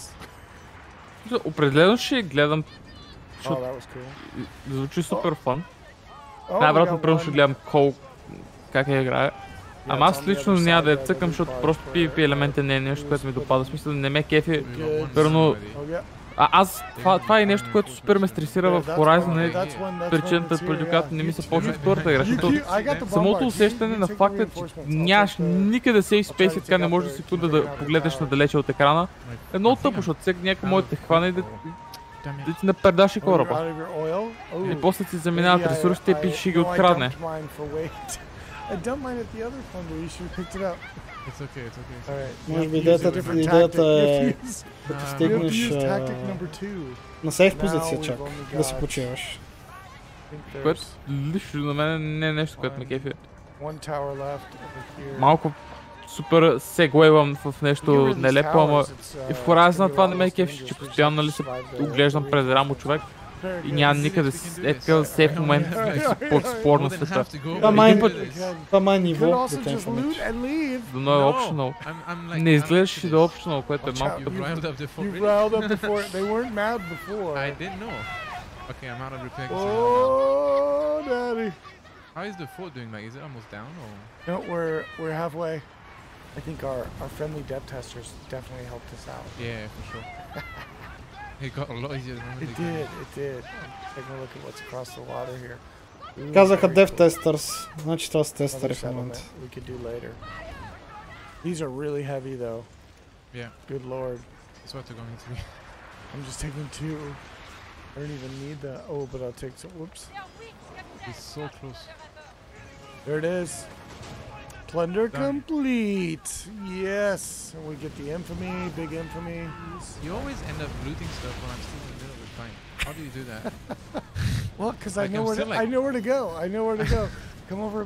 Определено ще гледам, звучи супер фан. Най-вероятно първо ще гледам как я играе. Ама аз лично няма да я цъкам, защото просто PvP елементът не е нещо, което ми допада. В смисъл, не ме кефи, първо. Това е нещо, което супер ме стресира в Horizon, е причината, преди която не ми се почва втората игра, защото самото усещане на факта, че нямаш никъде сейф спейс и така не можеш да секунда да погледнеш надалече от екрана, е много тъпо, защото всеки някой може да те хване и Да ти напердаш и кораба. И после ти заминават ресурсите и пиш ще ги открадне. I dumped mine at the other plunder. You should have picked it up. It's okay, it's okay. All right. Може би идеята е да стигнеш на сейф позиция чак, да се почиваш. Което лично на мен не е нещо, което ме кефи. Малко супер сегуейвам в нещо нелепо, ама и в Horizon на това не ме кефи, че постоянно нали се оглеждам през рамо човек. И няма никъде такъв сейф момент под спор на света. Това е ниво, да те информираш. Дано е optional. Не изглеждаш и да е optional, което е малко You riled up before. They weren't mad before. I didn't know. Okay, I'm out of repair. Oh, daddy. How is the fort doing? Like, is it almost down or? No, we're halfway. I think our friendly depth testers definitely helped us out. Yeah, for sure. It got a lot easier than it did. It did. Taking a look at what's across the water here. Казаха dev testers. Значи това са тестери в момента. We could do later. These are really heavy though. Yeah. Good lord. That's what they're going to be. I'm just taking 2. I don't even need the. Oh, but I'll take some. Whoops. He's so close. There it is. Plunder complete. Yes. And we get the infamy, big infamy. You always end up looting stuff when I'm still in the middle of the fight. How do you do that? Well, because I know where to go. I know where to go. Come over.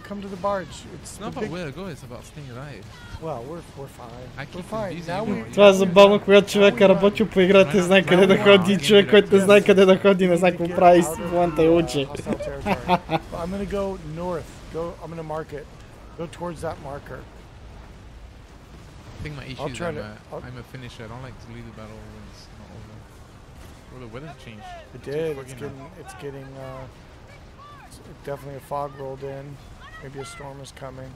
Come to the barge. It's not about where to go. It's about staying alive. Well, we're fine. We're fine. Това е забавно, когато човек е работил по играта и знае къде да ходи. Човек, който не знае къде да ходи, не знае какво прави в момента и учи. I'm gonna go north. I'm gonna mark it. Go towards that marker. I think my issue is I'm a finisher. I don't like to leave the battle when it's not over. Well, the weather changed. It did. It's getting definitely a fog rolled in. Maybe a storm is coming.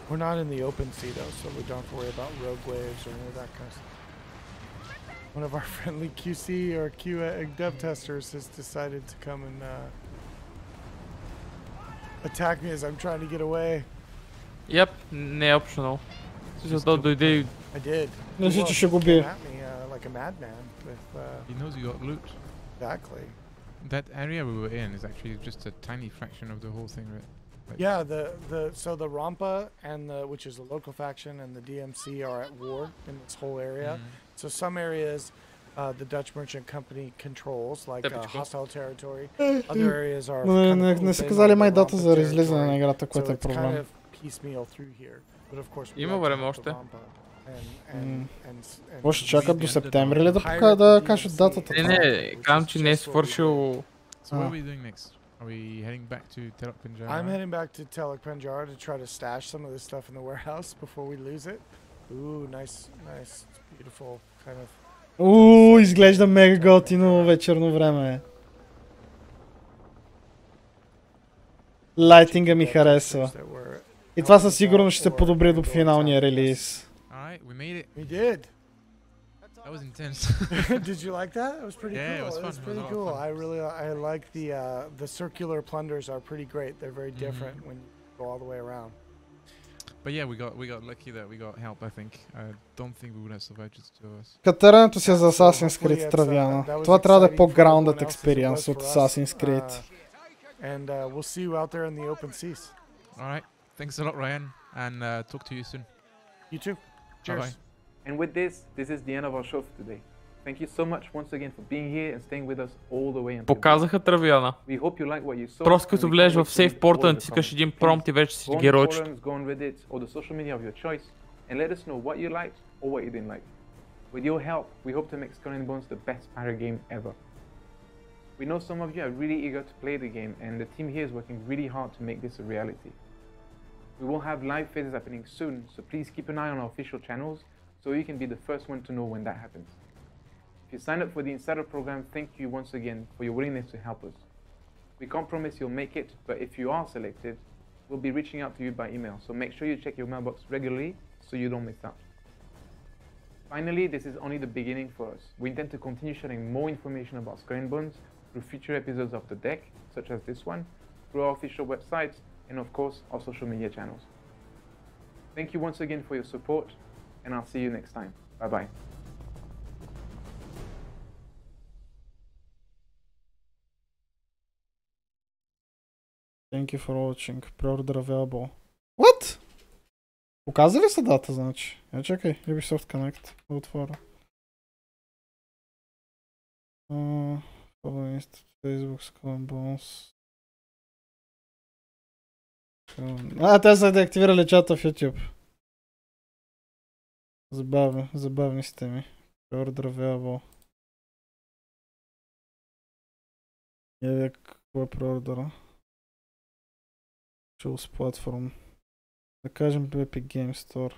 We're not in the open sea though, so we don't have to worry about rogue waves or any of that kind of stuff. One of our friendly QC or QA dev testers has decided to come and attack me as I'm trying to get away. Yep, не е optional. Защото дойде. I did. Мисля, че ще го бие. Like a madman with. He knows you got loot. Exactly. That area we were in is actually just a tiny fraction of the whole thing, right? Like yeah, the Rampa and which is a local faction and the DMC are at war in this whole area. So some areas the Dutch Merchant Company controls, like hostile territory. Other areas are. Не са казали май дата за излизане на играта, което е проблем. Kind of piecemeal through here, but of course. Има време още. Още чакат до септември ли да кажат датата? Не, казвам, че не е свършил. So what are we doing next? Are we heading back to Telok Penjara? I'm heading back to Telok Penjara to try to stash some of this stuff in the warehouse before we lose it. Ooh, nice, beautiful kind of. Изглежда мега готино вечерно време. Лайтинга ми харесва. И това със сигурност ще се подобри до финалния релиз. Alright, we made it. We did. That was intense. Did you like that? It was pretty cool. Yeah, it was fun. It was pretty cool. I like the circular plunders are pretty great. They're very different when you go all the way around. But yeah, we got lucky that we got help, I think. I don't think we would have survived just two of us. Катеренето си за Assassin's Creed Травяна. Това трябва да е по-grounded experience от Assassin's Creed. And we'll see you out there in the open seas. Alright. Thanks a lot, Ryan. And talk to you soon. You too. Cheers. Bye-bye. And with this is the end of our show for today. Thank you so much once again for being here and staying with us all the way until. Показаха Травяна. We hope you like what you saw. Просто като влезеш в сейф порта, натискаш един промпт и вече си геройчето. Go on Reddit or the social media of your choice and let us know what you liked or what you didn't like. With your help, we hope to make Skull and Bones the best pirate game ever. We know some of you are really eager to play the game and the team here is working really hard to make this a reality. We will have live phases happening soon, so please keep an eye on our official channels so you can be the first one to know when that happens. If you sign up for the Insider program, thank you once again for your willingness to help us. We can't promise you'll make it, but if you are selected, we'll be reaching out to you by email, so make sure you check your mailbox regularly so you don't miss out. Finally, this is only the beginning for us. We intend to continue sharing more information about Skull and Bones through future episodes of The Deck, such as this one, through our official websites, and of course, our social media channels. Thank you once again for your support, and I'll see you next time. Bye-bye. Thank you for watching. Pre-order available. What? Показа ли се дата, значи? Чакай, Ubisoft Connect. Отворя. Facebook, Skull and Bones. Те са деактивирали чата в YouTube. Забавни сте ми. Pre-order available. Какво е pre-order? Choose platform. Да кажем Epic Game Store.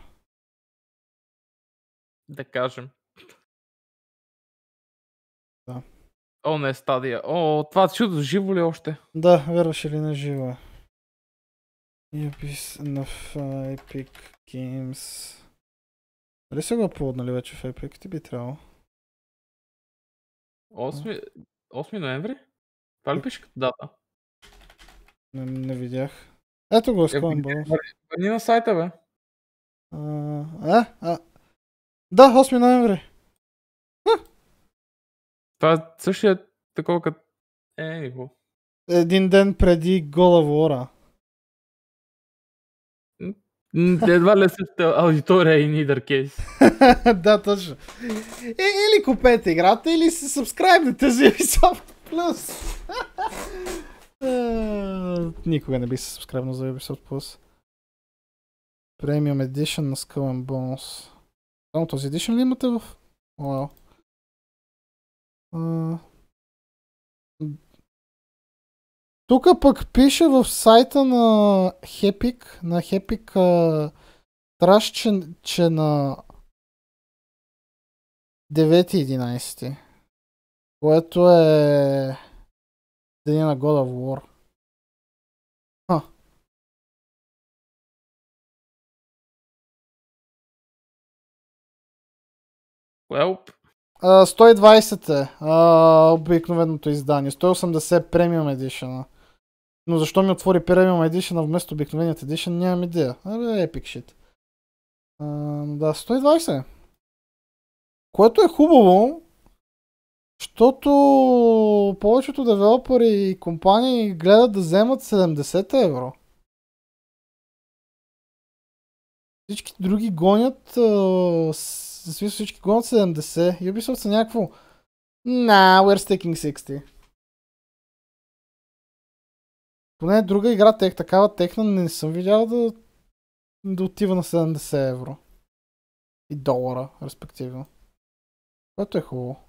Да кажем. Да. О, не, Стадия. О, това чудо живо ли още? Да, вярваше ли на живо. Epic Games. Дали са го аплоднали вече в Epic? Ти би трябвало. 8 ноември? Това ли пише като дата? Не видях. Ето го, Skull and Bones. Върни на сайта, бе. Да, 8 ноември. Това е същия такова като... никого. Един ден преди гола вора. Едва ли същата аудитория и neither case. Да, точно. Или купете играта, или се сабскрайбнете за Ubisoft Plus. Никога не би се сабскрайбнал за Ubisoft Plus. Premium Edition на Skull and Bones. Само този Edition ли имате в... Уау. Тук пък пише в сайта на Hepic Траш, че на 9-11, което е деня на God of War. Well. 120 е обикновеното издание, 180 Premium Edition. Но защо ми отвори Premium Edition вместо обикновеният Edition, нямам идея. Epic shit. Да, 120. Което е хубаво, защото повечето девелопери и компании гледат да вземат 70 евро. Всички други гонят, всички гонят 70. Ubisoft са някакво... Nah, we're sticking 60. Поне друга игра, такава техна не съм видял да отива на 70 евро. И долара, респективно. Което е хубаво.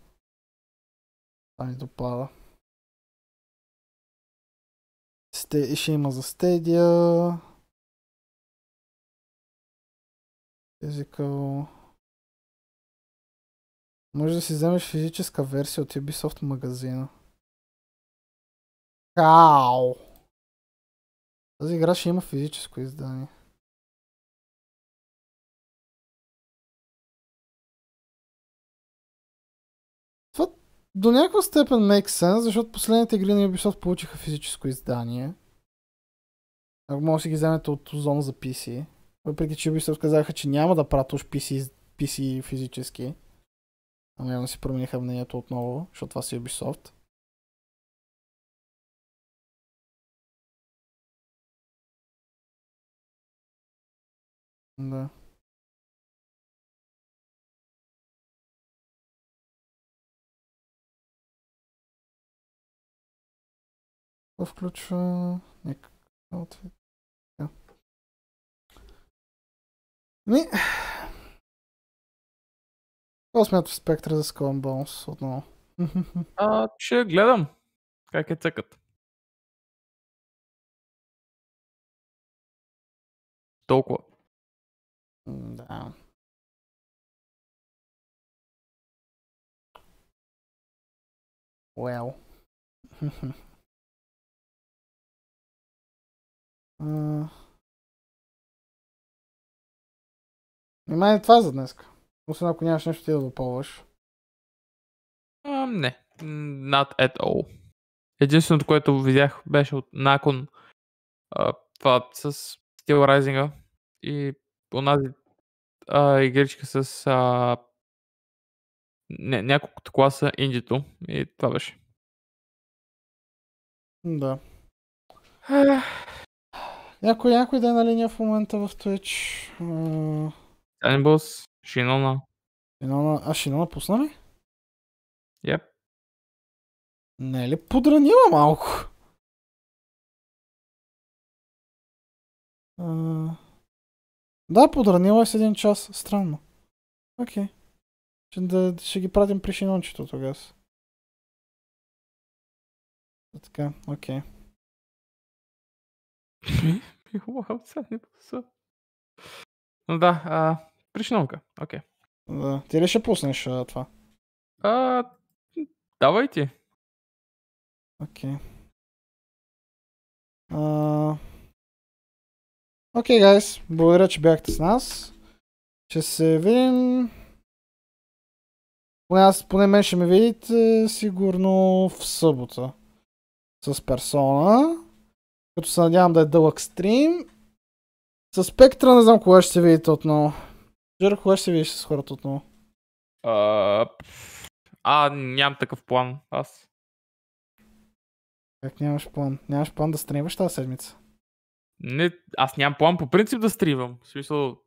Това ни допада. Ще има за Stadia. Physical. Може да си вземеш физическа версия от Ubisoft магазина. Кау! Тази игра ще има физическо издание. Това до някаква степен make sense, защото последните игри на Ubisoft получиха физическо издание. Ако може да си ги вземете от зона за PC. Въпреки че Ubisoft казаха, че няма да правят уж PC физически. Ама явно си промениха мнението отново, защото това си Ubisoft. Да. Това включва някакъв outfit. Това смятам спектъра за Skull and Bones отново. Ще гледам. Как е цъкът. Толкова. Да. Well. Нима това за днес. Освен ако нямаш нещо ти да допълваш. Не. Not at all. Единственото, което видях, беше от Nacon. Това с Steel Rising и онази игричка с няколкото класа инджито и това беше. Да. Някой да е на линия в момента в Twitch. Анибус, Шинона. Шинона пусна ли? Yep. Не е ли подранила малко? Да, подранила е с 1 час. Странно. Окей. Ще ги пратим при Шинончето тогава. Така, окей. Ну да, при Шинонка. Окей. Да. Ти ли ще пуснеш това? Давайте. Окей. Окей, гайс. Благодаря, че бяхте с нас. Ще се видим. Поне мен ще ме видите сигурно в събота. С персона. Като се надявам да е дълъг стрим. С Спектра не знам кога ще се видите отново. Жер, кога ще се видиш с хората отново? Нямам такъв план. Аз. Как нямаш план? Нямаш план да стримваш тази седмица? Не, аз нямам план по принцип да стримвам. В смисъл...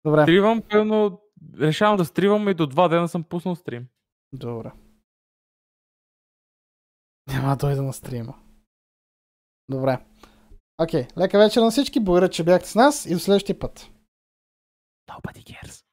Добре. Стримвам, пълно... Решавам да стримвам и до 2 дена съм пуснал стрим. Добре. Няма да дойда на стрима. Добре. Окей, лека вечер на всички. Благодаря, че бяхте с нас и до следващия път. Nobody cares.